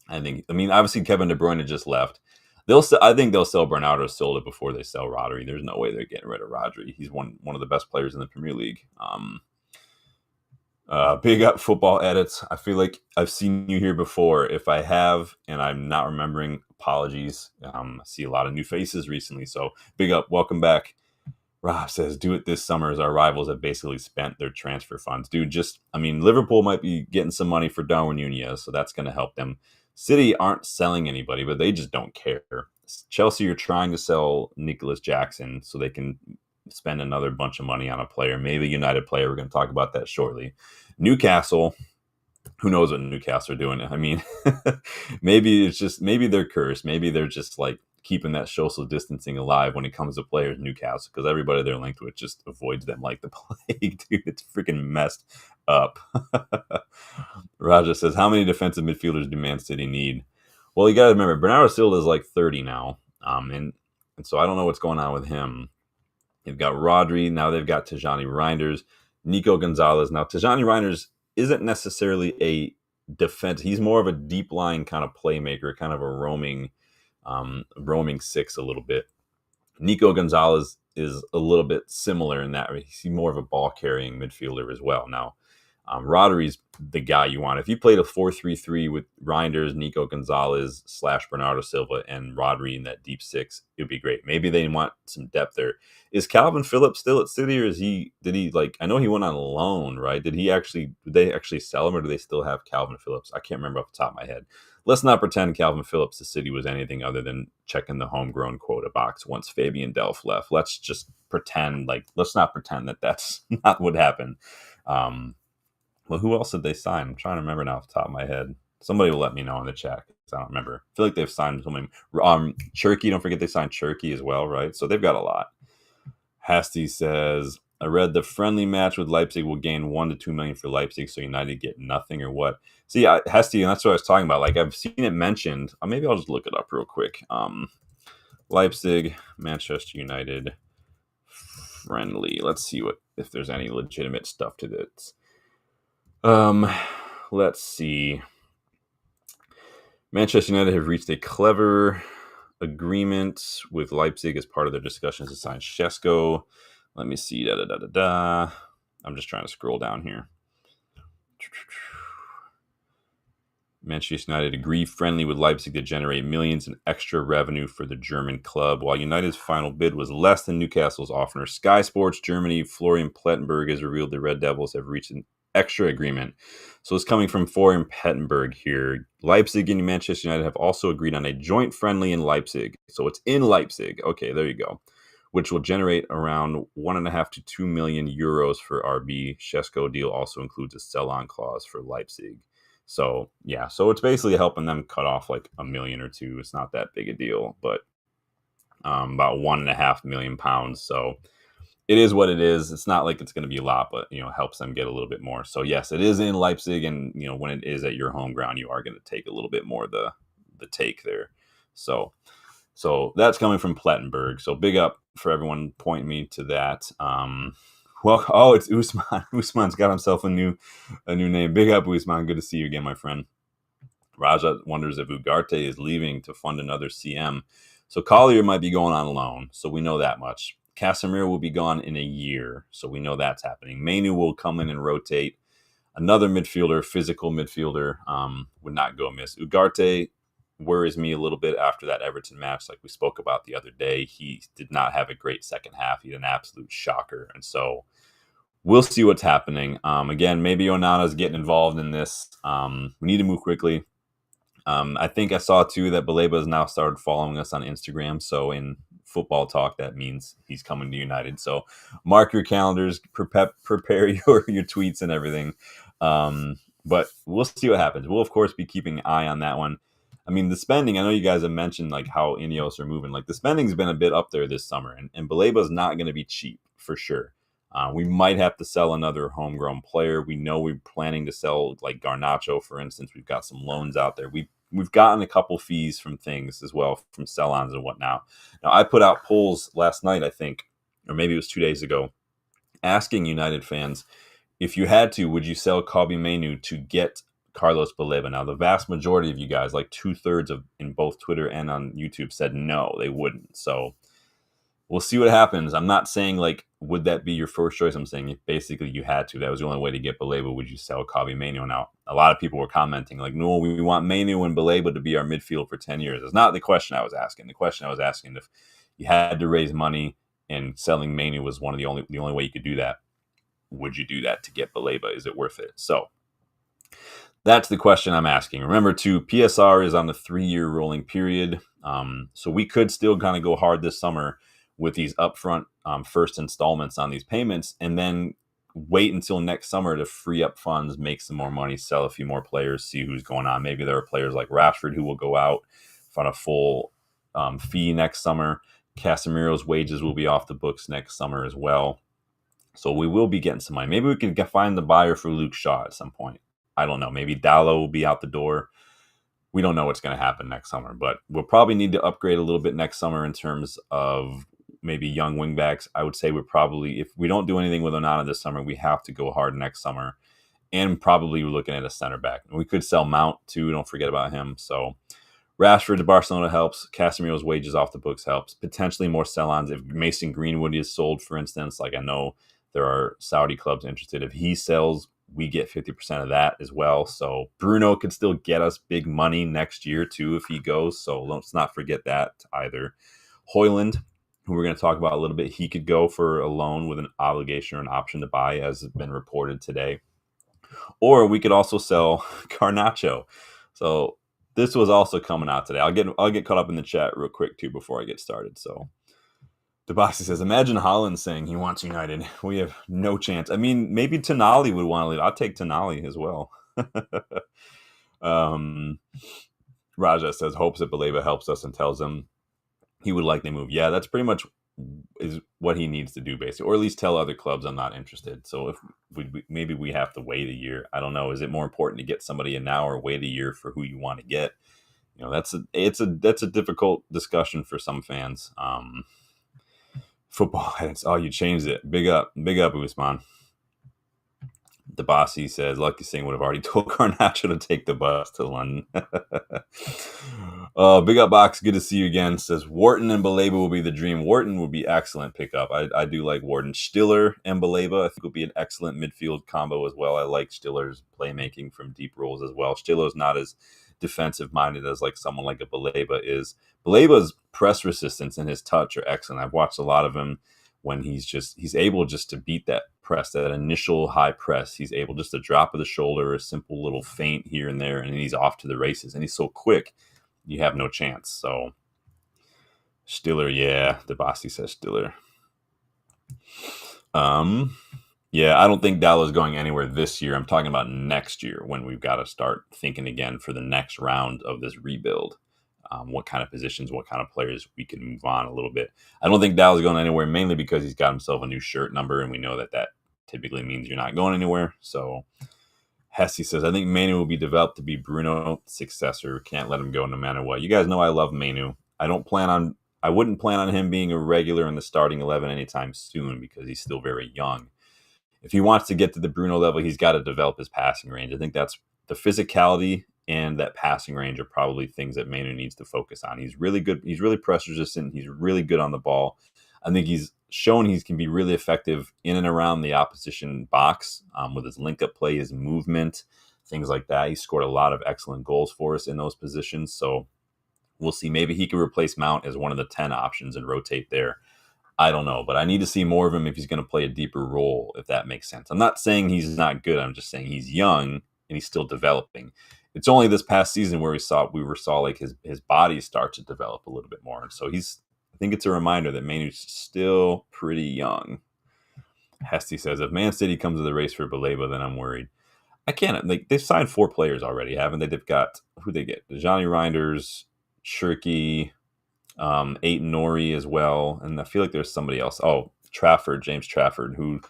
Speaker 1: I mean, obviously Kevin De Bruyne just left. I think they'll sell Bernardo Silva before they sell Rodri. There's no way they're getting rid of Rodri. He's one of the best players in the Premier League. Big up Football Edits. I feel like I've seen you here before. If I have and I'm not remembering, apologies. I see a lot of new faces recently, so big up. Welcome back. Rob says, do it this summer as our rivals have basically spent their transfer funds. Dude, Liverpool might be getting some money for Darwin Nunez, so that's going to help them. City aren't selling anybody, but they just don't care. Chelsea are trying to sell Nicholas Jackson so they can spend another bunch of money on a player, maybe a United player. We're going to talk about that shortly. Newcastle, who knows what Newcastle are doing? I mean, maybe they're cursed. Maybe they're just like keeping that social distancing alive when it comes to players in Newcastle, because everybody they're linked with just avoids them like the plague. Dude, it's freaking messed up. Raja says, how many defensive midfielders do Man City need? Well, you got to remember, Bernardo Silva is like 30 now, and so I don't know what's going on with him. They've got Rodri. Now they've got Tijani Reinders, Nico Gonzalez. Now, Tijani Reinders isn't necessarily a defense. He's more of a deep line kind of playmaker, kind of a roaming six a little bit. Nico Gonzalez is a little bit similar in that he's more of a ball carrying midfielder as well. Now, Rodri's the guy you want. If you played a 4-3-3 with Reinders, Nico Gonzalez / Bernardo Silva, and Rodri in that deep six, it'd be great. Maybe they want some depth there. Is Calvin Phillips still at City, or did he like? I know he went on loan, right? Did they actually sell him, or do they still have Calvin Phillips? I can't remember off the top of my head. Let's not pretend Calvin Phillips to City was anything other than checking the homegrown quota box once Fabian Delph left. Let's just pretend let's not pretend that that's not what happened. Well, who else did they sign? I'm trying to remember now off the top of my head. Somebody will let me know in the chat because I don't remember. I feel like they've signed something. Cherky, don't forget they signed Cherky as well, right? So they've got a lot. Hasty says, I read the friendly match with Leipzig will gain 1 to 2 million for Leipzig, so United get nothing or what? See, Hasty, and that's what I was talking about. Like, I've seen it mentioned. Maybe I'll just look it up real quick. Leipzig, Manchester United, friendly. Let's see if there's any legitimate stuff to this. Let's see. Manchester United have reached a clever agreement with Leipzig as part of their discussions to sign Sesko. Let me see. I'm just trying to scroll down here. Manchester United agree friendly with Leipzig to generate millions in extra revenue for the German club. While United's final bid was less than Newcastle's offer, Sky Sports Germany, Florian Plettenberg has revealed the Red Devils have reached an extra agreement. So it's coming from Florian Plettenberg here. Leipzig and Manchester United have also agreed on a joint friendly in Leipzig. So it's in Leipzig. Okay, there you go. Which will generate around 1.5 to 2 million euros for RB. Sesko deal also includes a sell-on clause for Leipzig. So, yeah, so it's basically helping them cut off like £1 million or £2 million. It's not that big a deal, but about £1.5 million. So it is what it is. It's not like it's going to be a lot, but, helps them get a little bit more. So, yes, it is in Leipzig. And, when it is at your home ground, you are going to take a little bit more the take there. So that's coming from Plettenberg. So big up for everyone pointing me to that. It's Usman. Usman's got himself a new name. Big up, Usman. Good to see you again, my friend. Raja wonders if Ugarte is leaving to fund another CM. So Collier might be going on loan. So we know that much. Casemiro will be gone in a year. So we know that's happening. Mainu will come in and rotate. Another midfielder, physical midfielder, would not go amiss. Ugarte worries me a little bit after that Everton match, like we spoke about the other day. He did not have a great second half. He had an absolute shocker. And so we'll see what's happening. Again, maybe Onana's getting involved in this. We need to move quickly. I think I saw, too, that Baleba has now started following us on Instagram. So in football talk, that means he's coming to United. So mark your calendars, prepare your tweets and everything. But we'll see what happens. We'll, of course, be keeping an eye on that one. I mean, the spending, I know you guys have mentioned like how Ineos are moving. Like the spending's been a bit up there this summer, and Baleba's not going to be cheap for sure. We might have to sell another homegrown player. We know we're planning to sell like Garnacho, for instance. We've got some loans out there. We've gotten a couple fees from things as well, from sell-ons and whatnot. Now, I put out polls last night, I think, or maybe it was 2 days ago, asking United fans, if you had to, would you sell Kobbie Mainoo to get Carlos Baleba? Now, the vast majority of you guys, like 2/3 of in both Twitter and on YouTube, said no, they wouldn't. So we'll see what happens. I'm not saying like, would that be your first choice? I'm saying if basically you had to, that was the only way to get Baleba, would you sell Kobbie Mainoo? Now, a lot of people were commenting like, no, we want Mainoo and Baleba to be our midfield for 10 years. That's not the question I was asking. The question I was asking, if you had to raise money and selling Mainoo was the only way you could do that, would you do that to get Baleba? Is it worth it? So that's the question I'm asking. Remember, too, PSR is on the 3-year rolling period. So we could still kind of go hard this summer with these upfront first installments on these payments, and then wait until next summer to free up funds, make some more money, sell a few more players, see who's going on. Maybe there are players like Rashford who will go out on a full fee next summer. Casemiro's wages will be off the books next summer as well. So we will be getting some money. Maybe we can find the buyer for Luke Shaw at some point. I don't know. Maybe Dallo will be out the door. We don't know what's going to happen next summer, but we'll probably need to upgrade a little bit next summer in terms of maybe young wingbacks. I would say we're probably, if we don't do anything with Onana this summer, we have to go hard next summer, and probably we're looking at a center back. We could sell Mount too. Don't forget about him. So Rashford to Barcelona helps. Casemiro's wages off the books helps. Potentially more sell-ons. If Mason Greenwood is sold, for instance, like I know there are Saudi clubs interested. If he sells, we get 50% of that as well. So Bruno could still get us big money next year too if he goes. So let's not forget that either. Hojlund, who we're going to talk about a little bit, he could go for a loan with an obligation or an option to buy, as has been reported today. Or we could also sell Garnacho. So this was also coming out today. I'll get caught up in the chat real quick too before I get started. So Debasi says, imagine Hojlund saying he wants United. We have no chance. I mean, maybe Tonali would want to leave. I'll take Tonali as well. Raja says, hopes that Baleba helps us and tells him he would like to move. Yeah, that's pretty much is what he needs to do, basically. Or at least tell other clubs I'm not interested. So if maybe we have to wait a year. I don't know. Is it more important to get somebody in now or wait a year for who you want to get? You know, that's a difficult discussion for some fans. Football heads. Oh, you changed it. Big up, Usman. The bossy says Lucky Singh would have already told Garnacho to take the bus to London. Big up box. Good to see you again. Says Wharton and Baleba will be the dream. Wharton would be excellent pickup. I do like Wharton. Stiller and Baleba I think would be an excellent midfield combo as well. I like Stiller's playmaking from deep rolls as well. Stiller's not as defensive minded as like someone like a Baleba is. Baleba's press resistance and his touch are excellent. I've watched a lot of him when he's able just to beat that press, that initial high press. He's able just to drop of the shoulder, a simple little feint here and there, and then he's off to the races. And he's so quick, you have no chance. So Stiller, yeah, Debasi says Stiller. Yeah, I don't think Dallow's going anywhere this year. I'm talking about next year when we've got to start thinking again for the next round of this rebuild. What kind of positions, what kind of players we can move on a little bit. I don't think Dallow's going anywhere, mainly because he's got himself a new shirt number, and we know that typically means you're not going anywhere. So Hesse says, I think Manu will be developed to be Bruno's successor. Can't let him go no matter what. You guys know I love Manu. I wouldn't plan on him being a regular in the starting 11 anytime soon because he's still very young. If he wants to get to the Bruno level, he's got to develop his passing range. I think that's the physicality and that passing range are probably things that Manu needs to focus on. He's really good. He's really press resistant. He's really good on the ball. I think he's shown he can be really effective in and around the opposition box with his link-up play, his movement, things like that. He scored a lot of excellent goals for us in those positions. So we'll see. Maybe he could replace Mount as one of the 10 options and rotate there. I don't know, but I need to see more of him if he's going to play a deeper role, if that makes sense. I'm not saying he's not good. I'm just saying he's young and he's still developing. It's only this past season where we saw like his body start to develop a little bit more. And so I think it's a reminder that Manu's still pretty young. Hesty says, if Man City comes to the race for Baleba, then I'm worried. I can't. They've signed 4 players already, haven't they? They've got who they get? Johnny Reinders, Shirky, Aiton Nori as well, and I feel like there's somebody else. Oh, James Trafford, who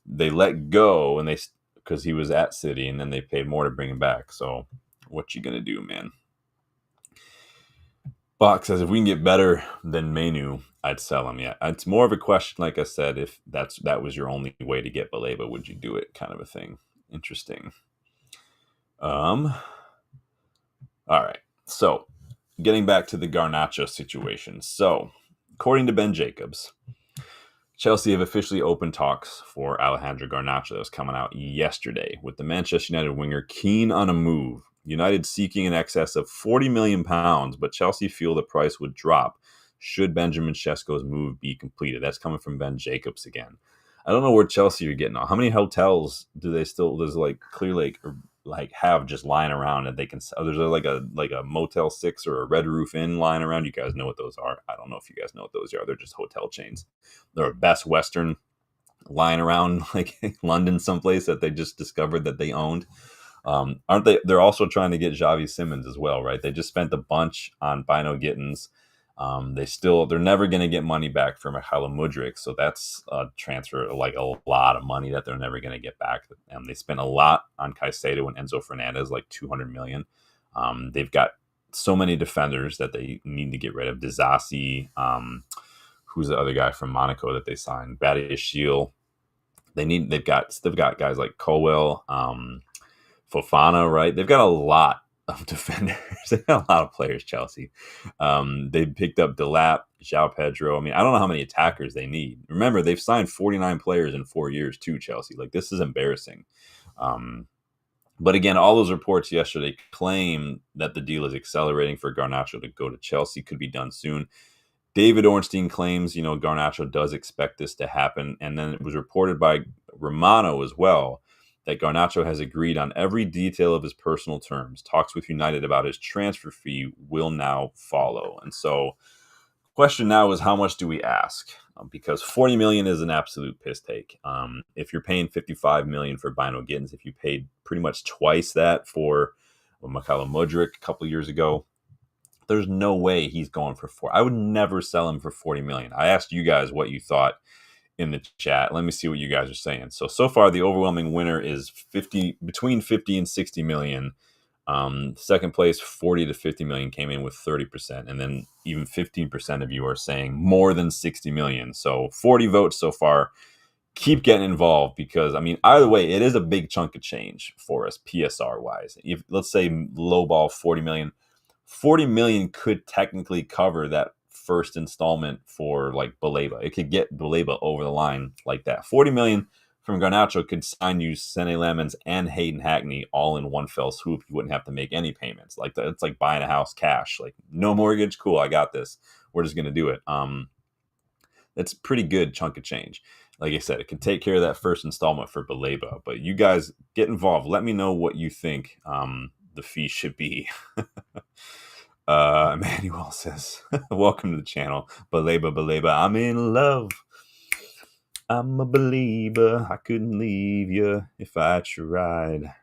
Speaker 1: they let go and because he was at City, and then they paid more to bring him back. So what you gonna do, man? Bach says if we can get better than Manu, I'd sell him. Yeah, it's more of a question, like I said, if that was your only way to get Baleba, would you do it? Kind of a thing. Interesting. All right, so getting back to the Garnacho situation. So, according to Ben Jacobs, Chelsea have officially opened talks for Alejandro Garnacho. That was coming out yesterday, with the Manchester United winger keen on a move. United seeking in excess of £40 million, but Chelsea feel the price would drop should Benjamin Sesko's move be completed. That's coming from Ben Jacobs again. I don't know where Chelsea are getting on. How many hotels do they still? There's Clear Lake have just lying around that they can. There's like a Motel 6 or a Red Roof Inn lying around. You guys know what those are. I don't know if you guys know what those are. They're just hotel chains. They're a Best Western lying around like London someplace that they just discovered that they owned. Aren't they? They're also trying to get Xavi Simons as well, right? They just spent a bunch on Bino Gittins. They're never going to get money back from Mykhailo Mudryk, so that's a transfer, like a lot of money that they're never going to get back. They spent a lot on Caicedo and Enzo Fernandez, like 200 million. They've got so many defenders that they need to get rid of. Disasi, who's the other guy from Monaco that they signed? Badiashile. They've got guys like Colwell, Fofana, right? They've got a lot of defenders. They got a lot of players, Chelsea. They picked up Delap, João Pedro. I mean, I don't know how many attackers they need. Remember, they've signed 49 players in 4 years too, Chelsea. Like, this is embarrassing. But again, all those reports yesterday claim that the deal is accelerating for Garnacho to go to Chelsea, could be done soon. David Ornstein claims, Garnacho does expect this to happen. And then it was reported by Romano as well that Garnacho has agreed on every detail of his personal terms. Talks with United about his transfer fee will now follow. And so question now is, how much do we ask? Because 40 million is an absolute piss take. If you're paying 55 million for Bino Gittins, if you paid pretty much twice that for Mikhailo Mudryk a couple years ago, there's no way he's going for 4. I would never sell him for 40 million. I asked you guys what you thought in the chat. Let me see what you guys are saying. So far the overwhelming winner is between 50 and 60 million. Second place, 40 to 50 million, came in with 30%. And then even 15% of you are saying more than 60 million. So 40 votes so far. Keep getting involved, because, either way, it is a big chunk of change for us PSR wise. If, let's say, lowball 40 million, 40 million could technically cover that first installment for like Baleba. It could get Baleba over the line like that. 40 million from Garnacho could sign you Sene Lemons and Hayden Hackney all in one fell swoop. You wouldn't have to make any payments. Like that, it's like buying a house cash. Like, no mortgage, cool, I got this. We're just gonna do it. That's a pretty good chunk of change. Like I said, it can take care of that first installment for Baleba. But you guys get involved. Let me know what you think the fee should be. Emmanuel says, welcome to the channel. Baleba, I'm in love. I'm a believer. I couldn't leave you if I tried.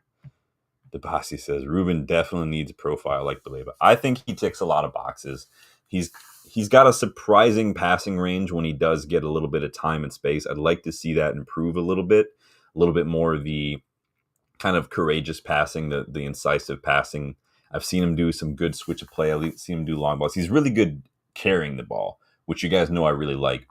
Speaker 1: Debasi says, Ruben definitely needs a profile like Baleba. I think he ticks a lot of boxes. He's got a surprising passing range when he does get a little bit of time and space. I'd like to see that improve a little bit more of the kind of courageous passing, the incisive passing. I've seen him do some good switch of play. I've seen him do long balls. He's really good carrying the ball, which you guys know I really like.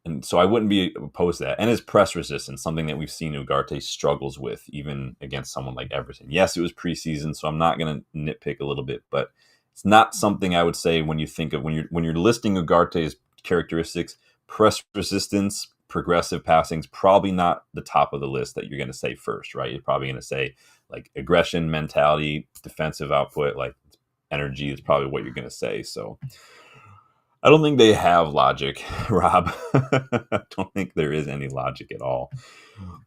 Speaker 1: And so I wouldn't be opposed to that. And his press resistance, something that we've seen Ugarte struggles with, even against someone like Everton. Yes, it was preseason, so I'm not going to nitpick a little bit, but it's not something I would say when you think of when you're listing Ugarte's characteristics. Press resistance, progressive passing is probably not the top of the list that you're going to say first, right? You're probably going to say like aggression, mentality, defensive output, like energy is probably what you're going to say. So I don't think they have logic, Rob. I don't think there is any logic at all.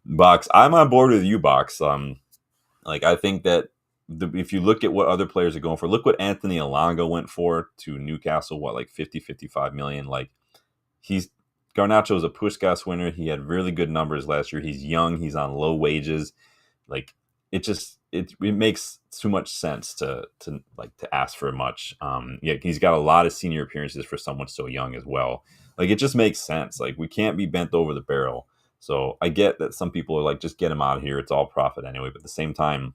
Speaker 1: Box, I'm on board with you, Box. I think that if you look at what other players are going for, look what Anthony Alonga went for to Newcastle, like 50, 55 million. Like, Garnacho is a Puskás winner. He had really good numbers last year. He's young. He's on low wages. Like, it makes too much sense to ask for much. He's got a lot of senior appearances for someone so young as well. Like, it just makes sense. Like, we can't be bent over the barrel. So I get that some people are like, just get him out of here. It's all profit anyway. But at the same time,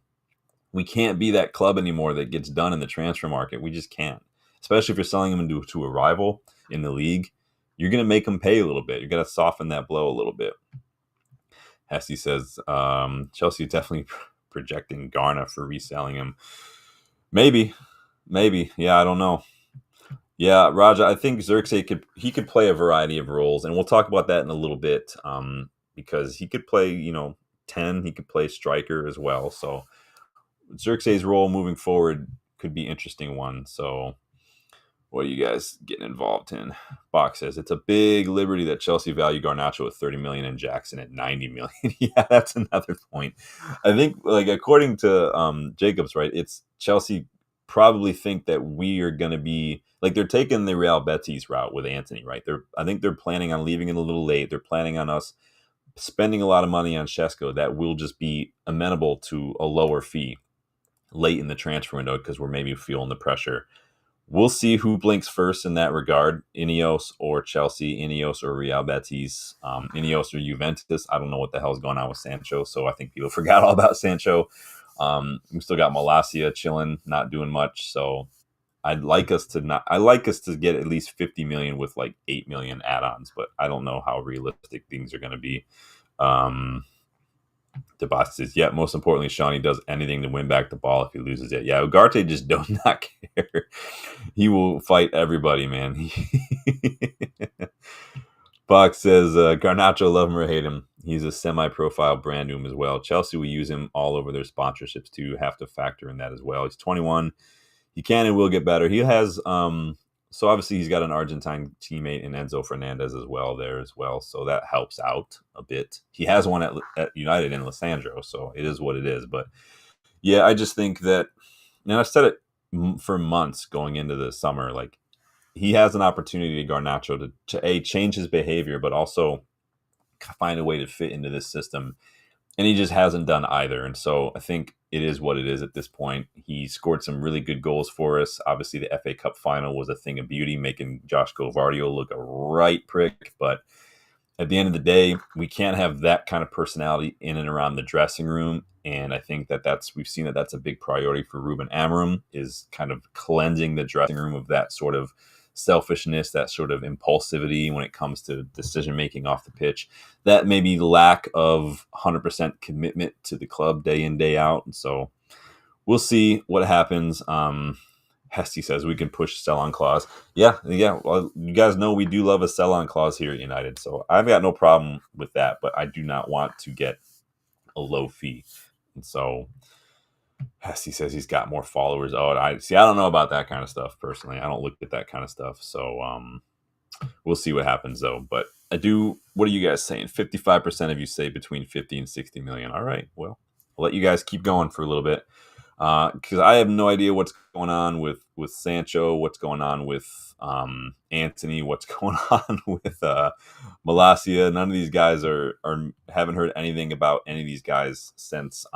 Speaker 1: we can't be that club anymore that gets done in the transfer market. We just can't. Especially if you're selling him to a rival in the league, you're going to make him pay a little bit. You're going to soften that blow a little bit. Hesse says, Chelsea definitely projecting Garna for reselling him. Maybe. Yeah, I don't know. Yeah, Raja, I think Xerxes could play a variety of roles, and we'll talk about that in a little bit, because he could play, 10. He could play striker as well. So Xerxes' role moving forward could be an interesting one. So what are you guys getting involved in? Box says, it's a big liberty that Chelsea value Garnacho at 30 million and Jackson at 90 million. Yeah, that's another point. I think, according to Jacobs, right, it's Chelsea probably think that we are going to be, they're taking the Real Betis route with Anthony, right? I think they're planning on leaving it a little late. They're planning on us spending a lot of money on Sesko that will just be amenable to a lower fee late in the transfer window because we're maybe feeling the pressure. We'll see who blinks first in that regard, Ineos or Chelsea, Ineos or Real Betis, Ineos or Juventus. I don't know what the hell's going on with Sancho, so I think people forgot all about Sancho. We still got Malacia chilling, not doing much, so I'd like us to get at least 50 million with 8 million add-ons, but I don't know how realistic things are going to be. Debas says, yeah, most importantly, Shawnee does anything to win back the ball if he loses it. Yeah, Ugarte just does not care. He will fight everybody, man. Box says, Garnacho, love him or hate him. He's a semi-profile brand to him as well. Chelsea will use him all over their sponsorships too. Have to factor in that as well. He's 21. He can and will get better. He has so obviously he's got an Argentine teammate in Enzo Fernandez as well there as well. So that helps out a bit. He has one at United in Lissandro, so it is what it is. But yeah, I just think that, and I've said it for months going into the summer, like he has an opportunity to Garnacho to change his behavior, but also find a way to fit into this system. And he just hasn't done either. And so I think it is what it is at this point. He scored some really good goals for us. Obviously, the FA Cup final was a thing of beauty, making Joshko Vardio look a right prick. But at the end of the day, we can't have that kind of personality in and around the dressing room. And I think we've seen that that's a big priority for Ruben Amorim, is kind of cleansing the dressing room of that sort of selfishness, that sort of impulsivity when it comes to decision making off the pitch, that maybe lack of 100% commitment to the club day in, day out. And so we'll see what happens. Hesty says we can push sell-on clause. Yeah. Well, you guys know we do love a sell-on clause here at United, so I've got no problem with that. But I do not want to get a low fee, and so Hesty says he's got more followers. Oh, I don't know about that kind of stuff personally. I don't look at that kind of stuff. So we'll see what happens though. But I do. What are you guys saying? 55% of you say between 50 and 60 million. All right. Well, I'll let you guys keep going for a little bit, because I have no idea what's going on with Sancho, what's going on with Anthony, what's going on with Malacia. None of these guys are haven't heard anything about any of these guys since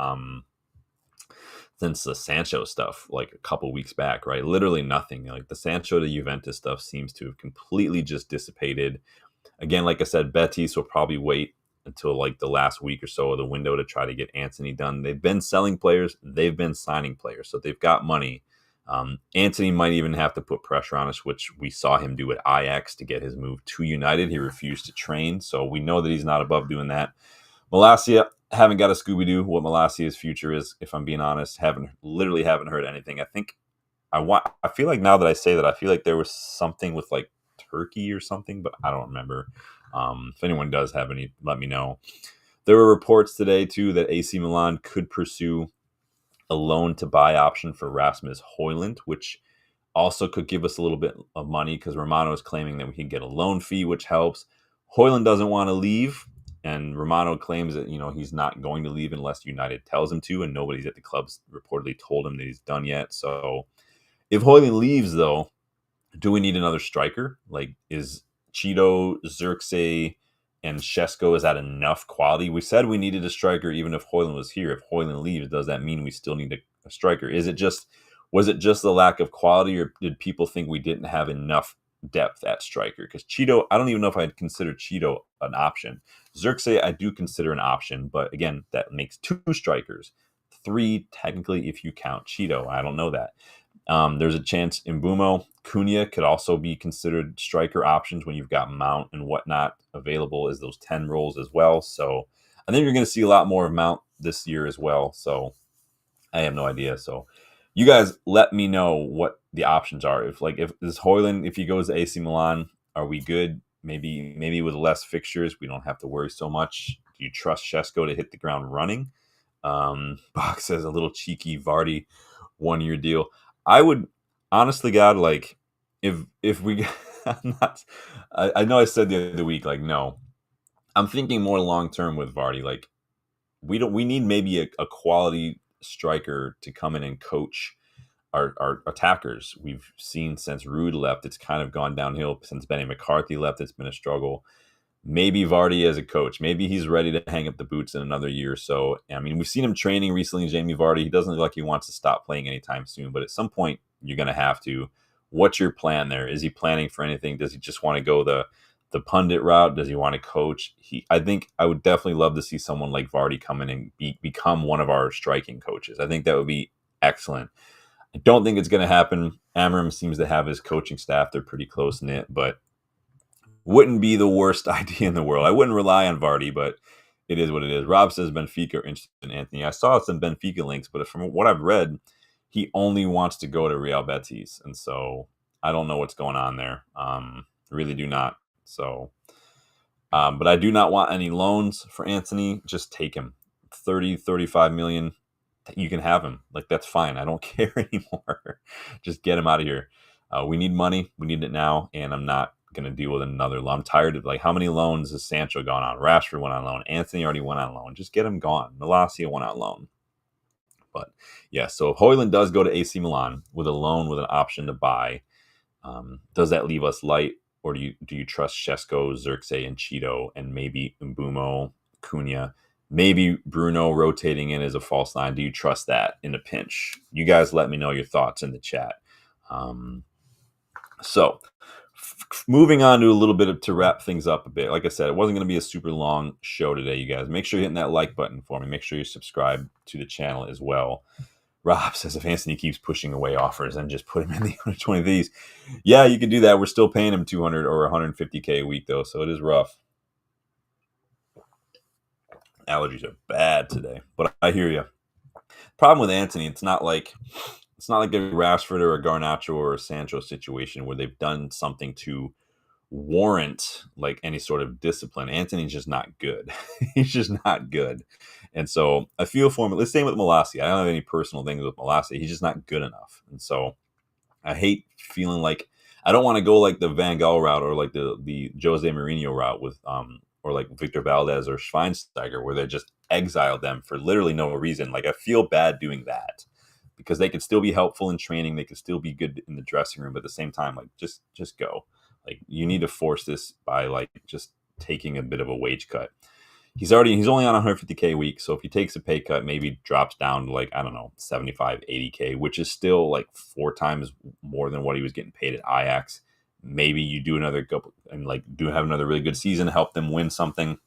Speaker 1: the Sancho stuff, like a couple weeks back, right? Literally nothing. Like the Sancho to Juventus stuff seems to have completely just dissipated. Again, like I said, Betis will probably wait until like the last week or so of the window to try to get Anthony done. They've been selling players, they've been signing players, so they've got money. Anthony might even have to put pressure on us, which we saw him do at Ajax to get his move to United. He refused to train, so we know that he's not above doing that. Malacia, haven't got a Scooby-Doo what Malacia's future is, if I'm being honest. Haven't heard anything. I feel like now that I say that, I feel like there was something with like Turkey or something, but I don't remember. If anyone does have any, let me know. There were reports today too that AC Milan could pursue a loan to buy option for Rasmus Hojlund, which also could give us a little bit of money, because Romano is claiming that we can get a loan fee, which helps. Hojlund doesn't want to leave, and Romano claims that he's not going to leave unless United tells him to, and nobody's at the club's reportedly told him that he's done yet. So if Hojlund leaves, though, do we need another striker? Like, is Cheeto, Xerxes, and Sesko, is that enough quality? We said we needed a striker even if Hojlund was here. If Hojlund leaves, does that mean we still need a striker? Was it just the lack of quality, or did people think we didn't have enough depth at striker? Because Cheeto, I don't even know if I'd consider Cheeto an option. Xerxes, I do consider an option, but again, that makes two strikers. Three, technically, if you count Cheeto. I don't know that. There's a chance Mbumo, Cunha could also be considered striker options when you've got Mount and whatnot available as those 10 roles as well. So I think you're going to see a lot more of Mount this year as well. So I have no idea. So you guys let me know what the options are. If this Hojlund, if he goes to AC Milan, are we good? Maybe with less fixtures, we don't have to worry so much. Do you trust Sesko to hit the ground running? Bach says a little cheeky Vardy 1-year deal. I would honestly, God, like if we, I'm not, I know I said the other week, like, no, I'm thinking more long term with Vardy. Like we need maybe a quality striker to come in and coach our attackers. We've seen since Rude left, it's kind of gone downhill. Since Benny McCarthy left, it's been a struggle. Maybe Vardy as a coach, maybe he's ready to hang up the boots in another year or so. I mean, we've seen him training recently, Jamie Vardy. He doesn't look like he wants to stop playing anytime soon, but at some point you're going to have to. What's your plan there? Is he planning for anything? Does he just want to go the pundit route? Does he want to coach? I think I would definitely love to see someone like Vardy come in and become one of our striking coaches. I think that would be excellent. I don't think it's going to happen. Amorim seems to have his coaching staff. They're pretty close-knit, but wouldn't be the worst idea in the world. I wouldn't rely on Vardy, but it is what it is. Rob says Benfica are interested in Anthony. I saw some Benfica links, but from what I've read, he only wants to go to Real Betis. And so I don't know what's going on there. Really do not. So But I do not want any loans for Anthony. Just take him. 30, 35 million. You can have him. Like, that's fine. I don't care anymore. Just get him out of here. We need money. We need it now. And I'm not going to deal with another loan. I'm tired of, like, how many loans has Sancho gone on? Rashford went on loan. Anthony already went on loan. Just get him gone. Malacia went on loan. But yeah, so if Hojlund does go to AC Milan with a loan with an option to buy, does that leave us light, or do you trust Sesko, Xerxes, and Cheeto, and maybe Mbumo, Cunha, maybe Bruno rotating in as a false nine? Do you trust that in a pinch? You guys let me know your thoughts in the chat. So moving on to a little bit to wrap things up a bit. Like I said, it wasn't going to be a super long show today, you guys. Make sure you're hitting that like button for me. Make sure you subscribe to the channel as well. Rob says if Anthony keeps pushing away offers and just put him in the under 20 these. Yeah, you can do that. We're still paying him 200 or 150K a week, though, so it is rough. Allergies are bad today, but I hear you. Problem with Anthony, it's not like a Rashford or a Garnacho or a Sancho situation where they've done something to warrant like any sort of discipline. Anthony's just not good. He's just not good. And so I feel for him. Let's stay with Malacia. I don't have any personal things with Malacia. He's just not good enough. And so I hate feeling like I don't want to go like the Van Gaal route or like the Jose Mourinho route with or like Victor Valdez or Schweinsteiger, where they just exiled them for literally no reason. Like, I feel bad doing that because they could still be helpful in training. They could still be good in the dressing room, but at the same time, like, just go. Like, you need to force this by like just taking a bit of a wage cut. He's only on 150K a week. So if he takes a pay cut, maybe drops down to like, I don't know, 75, 80K, which is still like 4 times more than what he was getting paid at Ajax. Maybe you do another couple and like have another really good season, help them win something.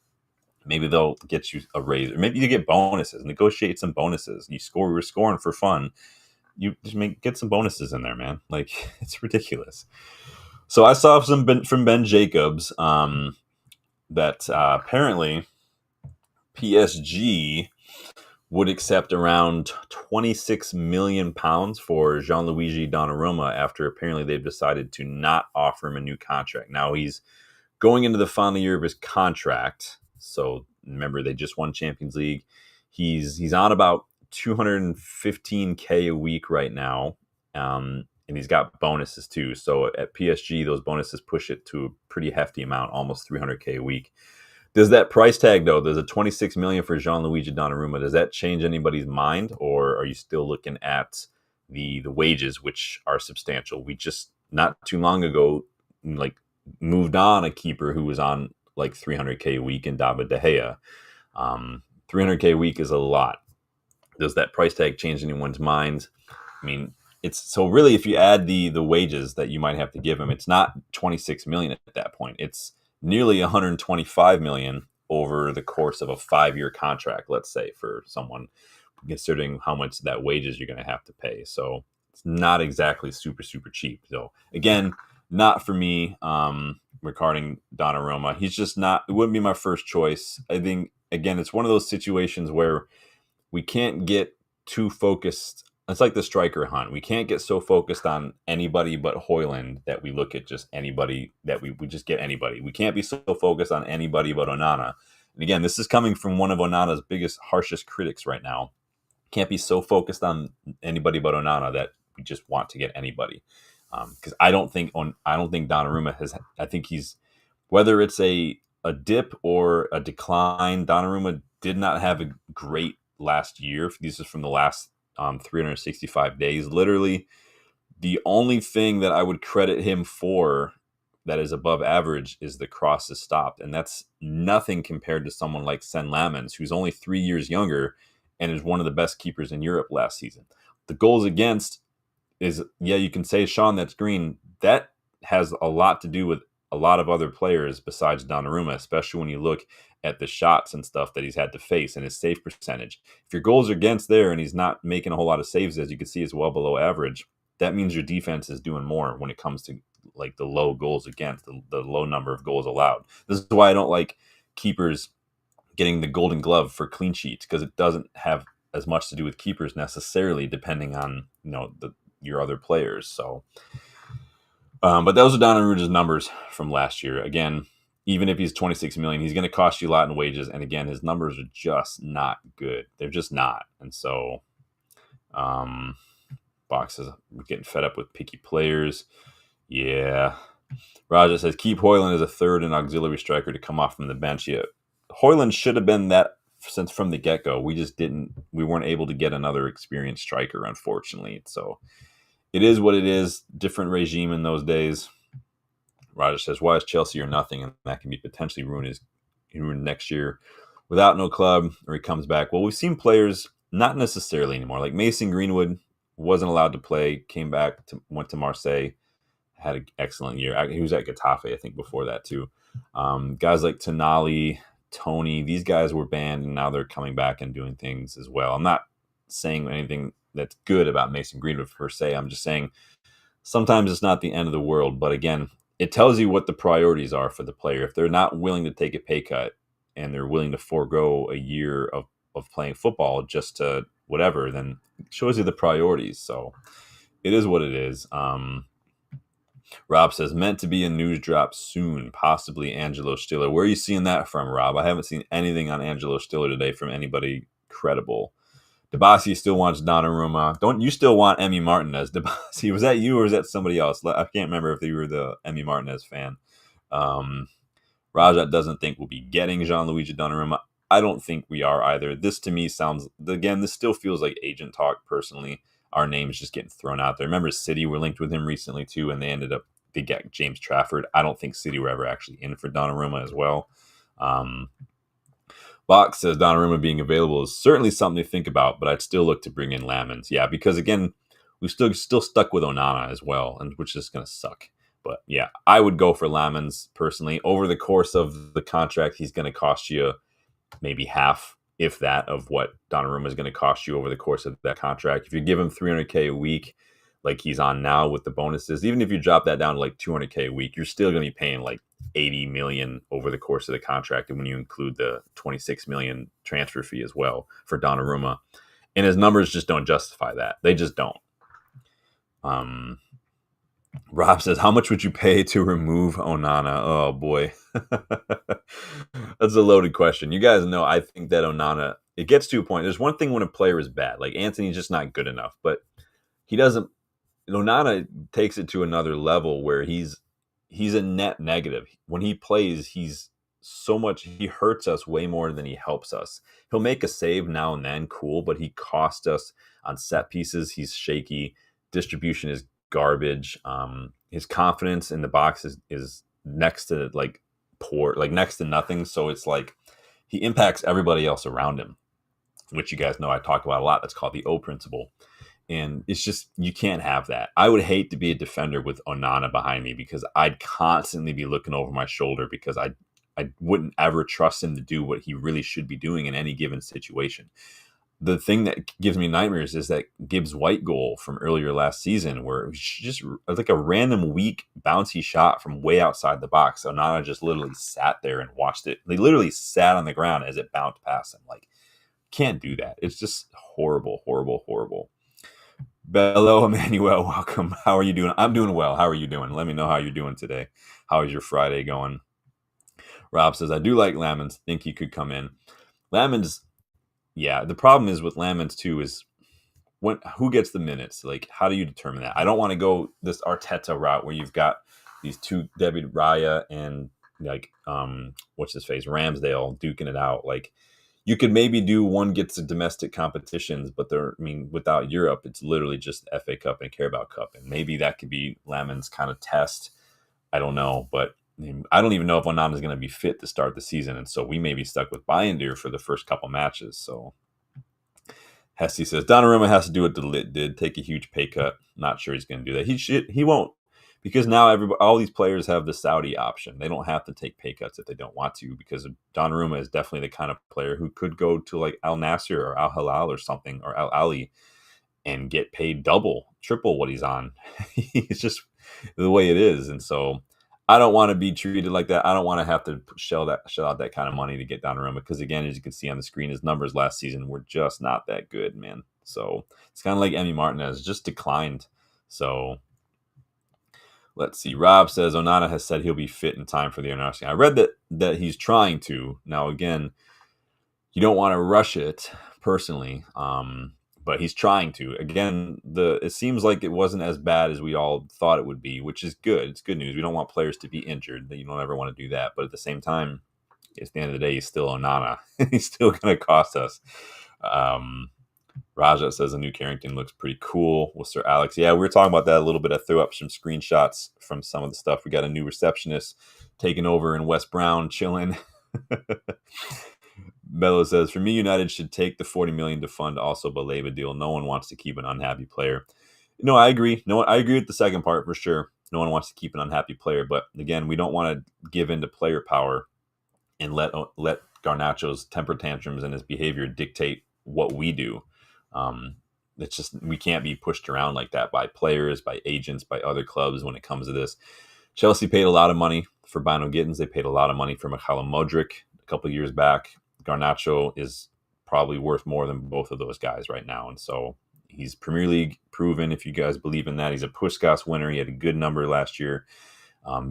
Speaker 1: Maybe they'll get you a raise, or maybe you get bonuses, negotiate some bonuses. We're scoring for fun. You just get some bonuses in there, man. Like, it's ridiculous. So I saw some from Ben Jacobs that apparently PSG would accept around £26 million for Gianluigi Donnarumma after apparently they've decided to not offer him a new contract. Now he's going into the final year of his contract. So remember, they just won Champions League. He's on about 215K a week right now. And he's got bonuses too. So at PSG, those bonuses push it to a pretty hefty amount, almost 300K a week. Does that price tag, though, there's a $26 million for Gianluigi Donnarumma, does that change anybody's mind, or are you still looking at the wages, which are substantial? We just, not too long ago, like, moved on a keeper who was on like 300K a week in David De Gea. 300K a week is a lot. Does that price tag change anyone's minds? I mean, it's so really, if you add the wages that you might have to give him, it's not 26 million at that point. It's nearly 125 million over the course of a 5-year contract, let's say, for someone, considering how much that wages you're going to have to pay. So it's not exactly super cheap. So again, not for me regarding Donnarumma. He's just not, it wouldn't be my first choice. I think, again, it's one of those situations where we can't get too focused. It's like the striker hunt. We can't get so focused on anybody but Hojlund that we look at just anybody, that we just get anybody. We can't be so focused on anybody but Onana. And again, this is coming from one of Onana's biggest, harshest critics right now. Can't be so focused on anybody but Onana that we just want to get anybody. Because I don't think Donnarumma has. I think he's, whether it's a dip or a decline, Donnarumma did not have a great last year. This is from the last 365 days. Literally, the only thing that I would credit him for that is above average is the crosses stopped, and that's nothing compared to someone like Sen Lamens, who's only 3 years younger and is one of the best keepers in Europe last season. The goals against is, yeah, you can say, Sean, that's green. That has a lot to do with a lot of other players besides Donnarumma, especially when you look at the shots and stuff that he's had to face and his save percentage. If your goals are against there and he's not making a whole lot of saves, as you can see, is well below average, that means your defense is doing more when it comes to like the low goals against, the low number of goals allowed. This is why I don't like keepers getting the Golden Glove for clean sheets, because it doesn't have as much to do with keepers necessarily, depending on your other players. So, but those are Donnarumma's numbers from last year. Again, even if he's 26 million, he's going to cost you a lot in wages. And again, his numbers are just not good. They're just not. And so, Box says, we're getting fed up with picky players. Yeah. Roger says, keep Hojlund as a third and auxiliary striker to come off from the bench. Yeah. Hojlund should have been that since from the get-go. We weren't able to get another experienced striker, unfortunately. So it is what it is. Different regime in those days. Roger says, why is Chelsea or nothing? And that can be potentially ruined next year without no club, or he comes back. Well, we've seen players not necessarily anymore. Like Mason Greenwood wasn't allowed to play, came back, went to Marseille, had an excellent year. He was at Getafe, I think, before that too. Guys like Tonali, Tony, these guys were banned, and now they're coming back and doing things as well. I'm not saying anything that's good about Mason Greenwood per se. I'm just saying sometimes it's not the end of the world. But again, it tells you what the priorities are for the player. If they're not willing to take a pay cut and they're willing to forego a year of playing football just to whatever, then it shows you the priorities. So it is what it is. Rob says, meant to be a news drop soon, possibly Angelo Stiller. Where are you seeing that from, Rob? I haven't seen anything on Angelo Stiller today from anybody credible. Debasi still wants Donnarumma. Don't you still want Emi Martinez? Debasi, was that you or was that somebody else? I can't remember if you were the Emi Martinez fan. Rajat doesn't think we'll be getting Gianluigi Donnarumma. I don't think we are either. This to me sounds, again, this still feels like agent talk personally. Our name's just getting thrown out there. Remember, City were linked with him recently too, and they got James Trafford. I don't think City were ever actually in for Donnarumma as well. Box says Donnarumma being available is certainly something to think about, but I'd still look to bring in Lamens. Yeah, because again, we're still stuck with Onana as well, and which is going to suck. But yeah, I would go for Lamens personally. Over the course of the contract, he's going to cost you maybe half, if that, of what Donnarumma is going to cost you over the course of that contract. If you give him $300K a week, like he's on now with the bonuses, even if you drop that down to like $200K a week, you're still going to be paying like $80 million over the course of the contract, and when you include the $26 million transfer fee as well for Donnarumma, and his numbers just don't justify that. They just don't. Rob says, how much would you pay to remove Onana? Oh boy. That's a loaded question. You guys know I think that Onana, it gets to a point. There's one thing when a player is bad, like Anthony's just not good enough, but he doesn't. Onana takes it to another level where he's a net negative. When he plays, he hurts us way more than he helps us. He'll make a save now and then, cool, but he costs us on set pieces. He's shaky. Distribution is garbage. His confidence in the box is next to like poor, like next to nothing. So it's like he impacts everybody else around him, which you guys know I talk about a lot. That's called the O principle. And it's just, you can't have that. I would hate to be a defender with Onana behind me because I'd constantly be looking over my shoulder because I wouldn't ever trust him to do what he really should be doing in any given situation. The thing that gives me nightmares is that Gibbs White goal from earlier last season, where it was just like a random weak bouncy shot from way outside the box. Onana just literally sat there and watched it. They literally sat on the ground as it bounced past him. Like, can't do that. It's just horrible, horrible, horrible. Bello Emmanuel, welcome. How are you doing? I'm doing well. How are you doing? Let me know how you're doing today. How is your Friday going? Rob says, I do like Lamens. Think he could come in. Lamens, yeah. The problem is with Lamens too is who gets the minutes? Like, how do you determine that? I don't want to go this Arteta route where you've got these two, David Raya and like what's his face, Ramsdale duking it out. Like, you could maybe do one gets to domestic competitions, but without Europe, it's literally just FA Cup and Carabao Cup. And maybe that could be Lamon's kind of test. I don't know, but I don't even know if Onana is going to be fit to start the season. And so we may be stuck with Bayindir for the first couple matches. So Hesse says, Donnarumma has to do what De Ligt did, take a huge pay cut. Not sure he's going to do that. He won't. Because now all these players have the Saudi option. They don't have to take pay cuts if they don't want to, because Donnarumma is definitely the kind of player who could go to like Al Nassr or Al Hilal or something, or Al Ali, and get paid double, triple what he's on. It's just the way it is. And so I don't want to be treated like that. I don't want to have to shell out that kind of money to get Donnarumma, because again, as you can see on the screen, his numbers last season were just not that good, man. So it's kind of like Emi Martinez, just declined. So Let's see. Rob says Onana has said he'll be fit in time for the NRC. I read that he's trying to. Now, again, you don't want to rush it personally, but he's trying to. Again, it seems like it wasn't as bad as we all thought it would be, which is good. It's good news. We don't want players to be injured. You don't ever want to do that. But at the same time, at the end of the day, he's still Onana. He's still going to cost us. Raja says a new Carrington looks pretty cool with Sir Alex. Yeah, we were talking about that a little bit. I threw up some screenshots from some of the stuff. We got a new receptionist taking over in West Brown, chilling. Bello says, for me, United should take the $40 million to fund also Baleba deal. No one wants to keep an unhappy player. No, I agree. I agree with the second part for sure. No one wants to keep an unhappy player. But again, we don't want to give in to player power and let Garnacho's temper tantrums and his behavior dictate what we do. It's just, we can't be pushed around like that by players, by agents, by other clubs when it comes to this. Chelsea paid a lot of money for Bino Gittins. They paid a lot of money for Mikhailo Modric a couple of years back. Garnacho is probably worth more than both of those guys right now. And so he's Premier League proven, if you guys believe in that. He's a Puskas winner. He had a good number last year.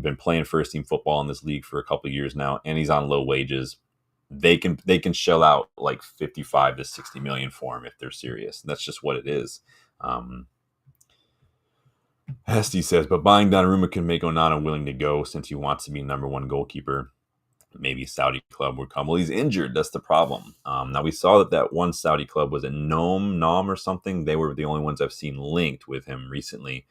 Speaker 1: Been playing first team football in this league for a couple of years now, and he's on low wages. They can shell out like 55 to 60 million for him if they're serious. And that's just what it is. Hesty says, but buying Donnarumma can make Onana willing to go since he wants to be number one goalkeeper. Maybe Saudi club would come. Well, he's injured. That's the problem. Now, we saw that one Saudi club was a Nom or something. They were the only ones I've seen linked with him recently.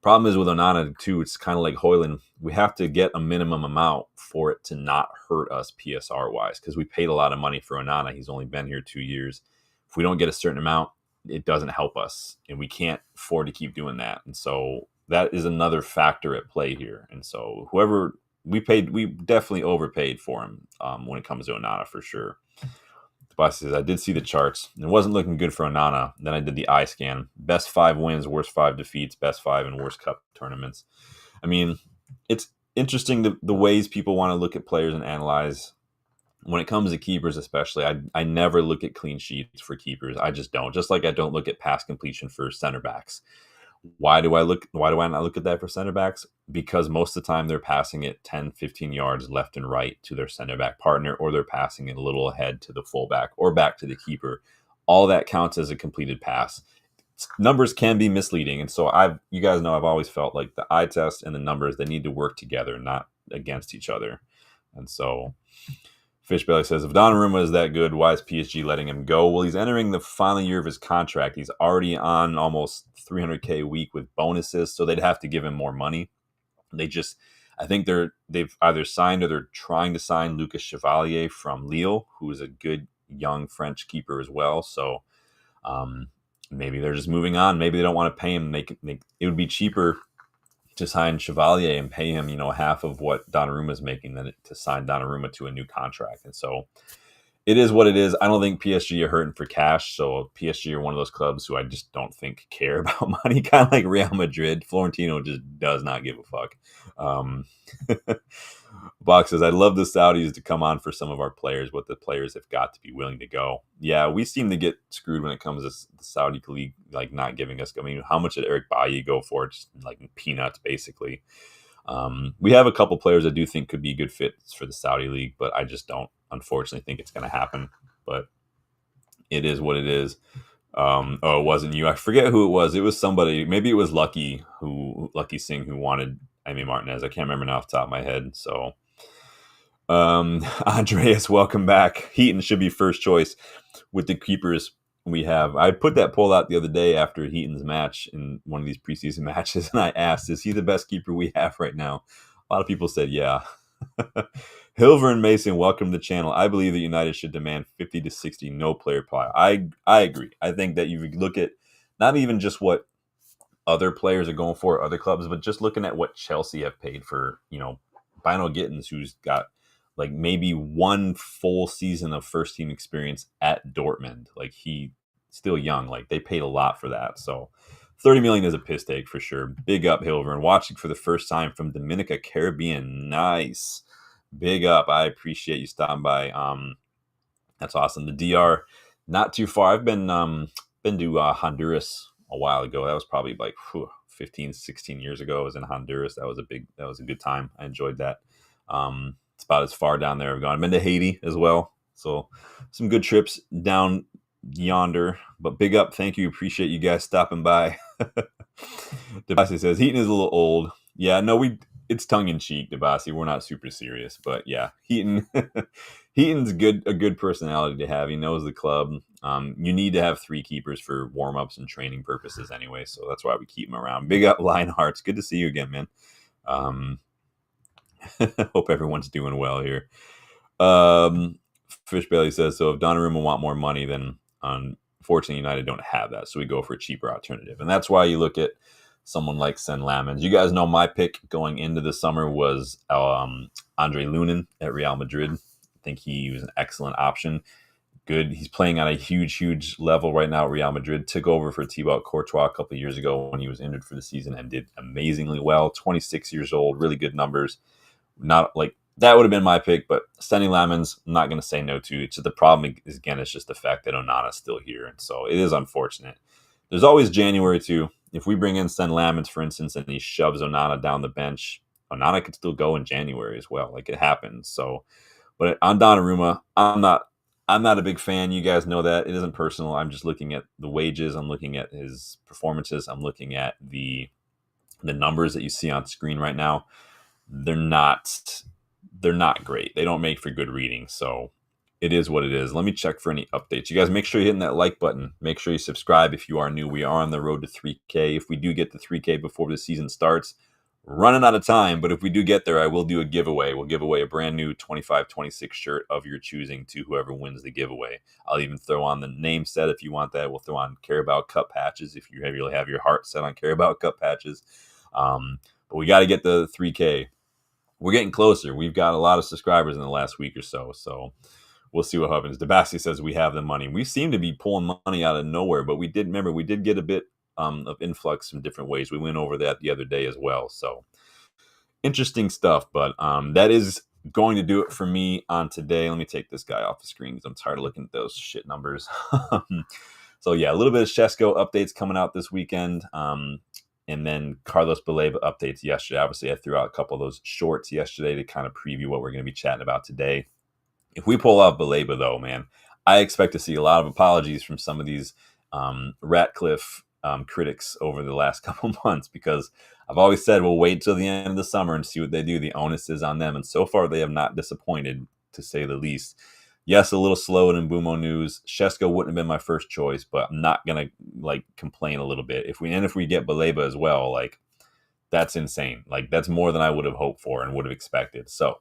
Speaker 1: Problem is with Onana, too, it's kind of like Hojlund. We have to get a minimum amount for it to not hurt us PSR-wise, because we paid a lot of money for Onana. He's only been here 2 years. If we don't get a certain amount, it doesn't help us, and we can't afford to keep doing that. And so that is another factor at play here. And so whoever we definitely overpaid for him when it comes to Onana for sure. Tobias says, I did see the charts. It wasn't looking good for Onana. Then I did the eye scan. Best 5 wins, worst 5 defeats, best 5 and worst cup tournaments. I mean, it's interesting the ways people want to look at players and analyze. When it comes to keepers especially, I never look at clean sheets for keepers. I just don't. Just like I don't look at pass completion for center backs. Why do I not look at that for center backs? Because most of the time they're passing it 10, 15 yards left and right to their center back partner, or they're passing it a little ahead to the fullback or back to the keeper. All that counts as a completed pass. Numbers can be misleading. And so you guys know I've always felt like the eye test and the numbers, they need to work together, not against each other. And so Fishbelly says, if Donnarumma is that good, why is PSG letting him go? Well, he's entering the final year of his contract. He's already on almost $300K a week with bonuses, so they'd have to give him more money. I think they've either signed or they're trying to sign Lucas Chevalier from Lille, who is a good young French keeper as well. So maybe they're just moving on. Maybe they don't want to pay him. It would be cheaper to sign Chevalier and pay him, half of what Donnarumma is making than to sign Donnarumma to a new contract. And so it is what it is. I don't think PSG are hurting for cash. So PSG are one of those clubs who I just don't think care about money, kind of like Real Madrid. Florentino just does not give a fuck. Box says, I'd love the Saudis to come on for some of our players, but the players have got to be willing to go. Yeah, we seem to get screwed when it comes to the Saudi league, like not giving us. I mean, how much did Eric Bailly go for? Just like peanuts, basically. We have a couple players I do think could be good fits for the Saudi league, but I just don't, unfortunately, think it's going to happen. But it is what it is. It wasn't you. I forget who it was. It was somebody. Maybe it was Lucky Singh who wanted Amy Martinez. I can't remember now off the top of my head. So, Andreas, welcome back. Heaton should be first choice with the keepers we have. I put that poll out the other day after Heaton's match in one of these preseason matches, and I asked, is he the best keeper we have right now? A lot of people said, yeah. Hilver and Mason, welcome to the channel. I believe that United should demand 50 to 60 no player buyout. I agree. I think that you look at not even just what other players are going for, other clubs, but just looking at what Chelsea have paid for, Bino Gittins, who's got like maybe one full season of first team experience at Dortmund. Like, he still young. Like, they paid a lot for that. So 30 million is a piss take for sure. Big up, Hilver. And watching for the first time from Dominica, Caribbean. Nice. Big up. I appreciate you stopping by. That's awesome. The DR, not too far. I've been to Honduras a while ago. That was probably like 15, 16 years ago. I was in Honduras. That was a good time. I enjoyed that. It's about as far down there I've gone. I've been to Haiti as well. So some good trips down yonder. But big up. Thank you. Appreciate you guys stopping by. Debasi says Heaton is a little old. Yeah, no, it's tongue in cheek, Debasi. We're not super serious, but yeah, Heaton's a good personality to have. He knows the club. You need to have 3 keepers for warm ups and training purposes anyway, so that's why we keep him around. Big up, Lionhearts. Good to see you again, man. Hope everyone's doing well here. Fish Bailey says, so if Donnarumma want more money, then unfortunately United don't have that, so we go for a cheaper alternative. And that's why you look at someone like Sen Lamens. You guys know my pick going into the summer was Andre Lunin at Real Madrid. I think he was an excellent option. Good. He's playing at a huge level right now at Real Madrid. Took over for Thibaut Courtois a couple of years ago when he was injured for the season and did amazingly well. 26 years old, really good numbers. Not like that would have been my pick, but Sen Lamens, I'm not going to say no to. It's just the problem is, again, it's just the fact that Onana's still here. And so it is unfortunate. There's always January too. If we bring in Sen Lamens, for instance, and he shoves Onana down the bench, Onana could still go in January as well. Like, it happens. So, but on Donnarumma, I'm not a big fan. You guys know that. It isn't personal. I'm just looking at the wages. I'm looking at his performances. I'm looking at the numbers that you see on screen right now. They're not great. They don't make for good reading. So it is what it is. Let me check for any updates. You guys make sure you're hitting that like button. Make sure you subscribe if you are new. We are on the road to 3K. If we do get to 3K before the season starts, running out of time, but if we do get there, I will do a giveaway. We'll give away a brand new 25-26 shirt of your choosing to whoever wins the giveaway. I'll even throw on the name set if you want that. We'll throw on Carabao Cup patches if you really have your heart set on Carabao Cup patches. But we got to get the 3K. We're getting closer. We've got a lot of subscribers in the last week or so, so we'll see what happens. Debasi says we have the money. We seem to be pulling money out of nowhere, but we did get a bit of influx from different ways. We went over that the other day as well. So interesting stuff, but that is going to do it for me on today. Let me take this guy off the screen because I'm tired of looking at those shit numbers. So yeah, a little bit of Sesko updates coming out this weekend. And then Carlos Baleba updates yesterday. Obviously, I threw out a couple of those shorts yesterday to kind of preview what we're going to be chatting about today. If we pull out Baleba, though, man, I expect to see a lot of apologies from some of these Ratcliffe critics over the last couple months, because I've always said we'll wait till the end of the summer and see what they do. The onus is on them. And so far, they have not disappointed, to say the least. Yes, a little slow in Mbumo news. Sesko wouldn't have been my first choice, but I'm not gonna complain a little bit. If we get Baleba as well, that's insane. That's more than I would have hoped for and would have expected. So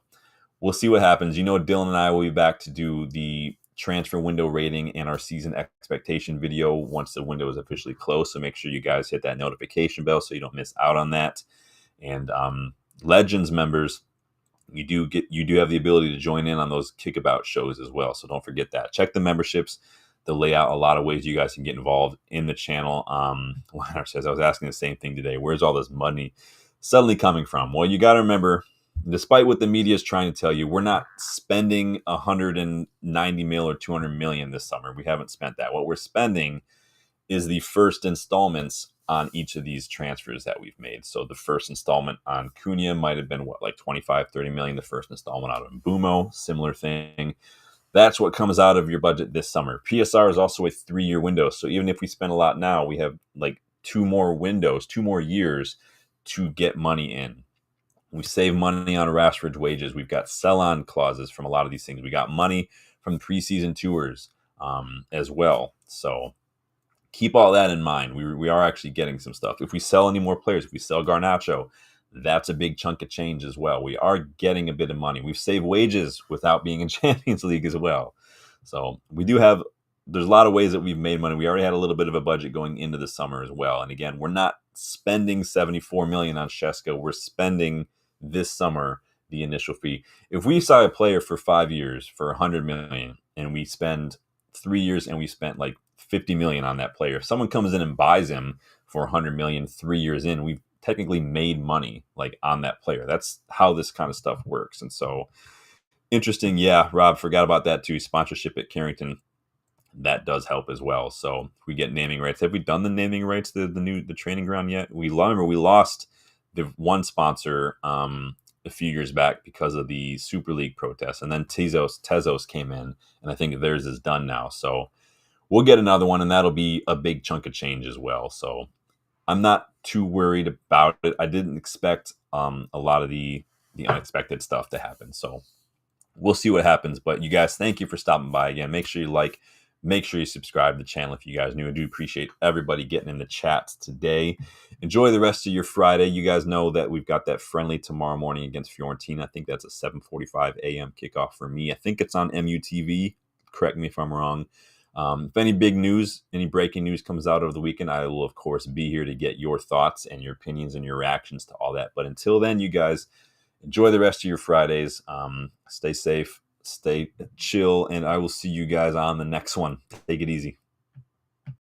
Speaker 1: we'll see what happens. Dylan and I will be back to do the transfer window rating and our season expectation video once the window is officially closed. So make sure you guys hit that notification bell so you don't miss out on that. And Legends members, you do have the ability to join in on those kickabout shows as well. So don't forget that. Check the memberships. They'll lay out a lot of ways you guys can get involved in the channel. Leonard says, I was asking the same thing today. Where's all this money suddenly coming from? Well, you got to remember, despite what the media is trying to tell you, we're not spending 190 mil or 200 million this summer. We haven't spent that. What we're spending is the first installments on each of these transfers that we've made. So the first installment on Cunha might have been 25-30 million. The first installment out of Mbumo, similar thing. That's what comes out of your budget this summer. PSR is also a 3-year window. So even if we spend a lot now, we have 2 more years to get money in. We save money on Rashford's wages. We've got sell-on clauses from a lot of these things. We got money from preseason tours as well. So keep all that in mind. We are actually getting some stuff. If we sell any more players, if we sell Garnacho, that's a big chunk of change as well. We are getting a bit of money. We've saved wages without being in Champions League as well. So there's a lot of ways that we've made money. We already had a little bit of a budget going into the summer as well. And again, we're not spending 74 million on Sesko. We're spending this summer the initial fee. If we sign a player for 5 years for 100 million and we spend 3 years and we spent 50 million on that player, if someone comes in and buys him for 100 million 3 years in, we've technically made money on that player. That's how this kind of stuff works. And so interesting. Yeah, Rob, forgot about that too. Sponsorship at Carrington. that does help as well. So if we get naming rights, have we done the naming rights to the training ground yet? We lost the one sponsor a few years back because of the Super League protests, and then Tezos came in, and I think theirs is done now. So we'll get another one, and that'll be a big chunk of change as well. So I'm not too worried about it. I didn't expect a lot of the unexpected stuff to happen. So we'll see what happens. But you guys, thank you for stopping by again. Make sure you like, make sure you subscribe to the channel if you guys new. I do appreciate everybody getting in the chats today. Enjoy the rest of your Friday. You guys know that we've got that friendly tomorrow morning against Fiorentina. I think that's a 7:45 a.m. kickoff for me. I think it's on MUTV. Correct me if I'm wrong. If any big news, any breaking news comes out over the weekend, I will, of course, be here to get your thoughts and your opinions and your reactions to all that. But until then, you guys, enjoy the rest of your Fridays. Stay safe, stay chill, and I will see you guys on the next one. Take it easy.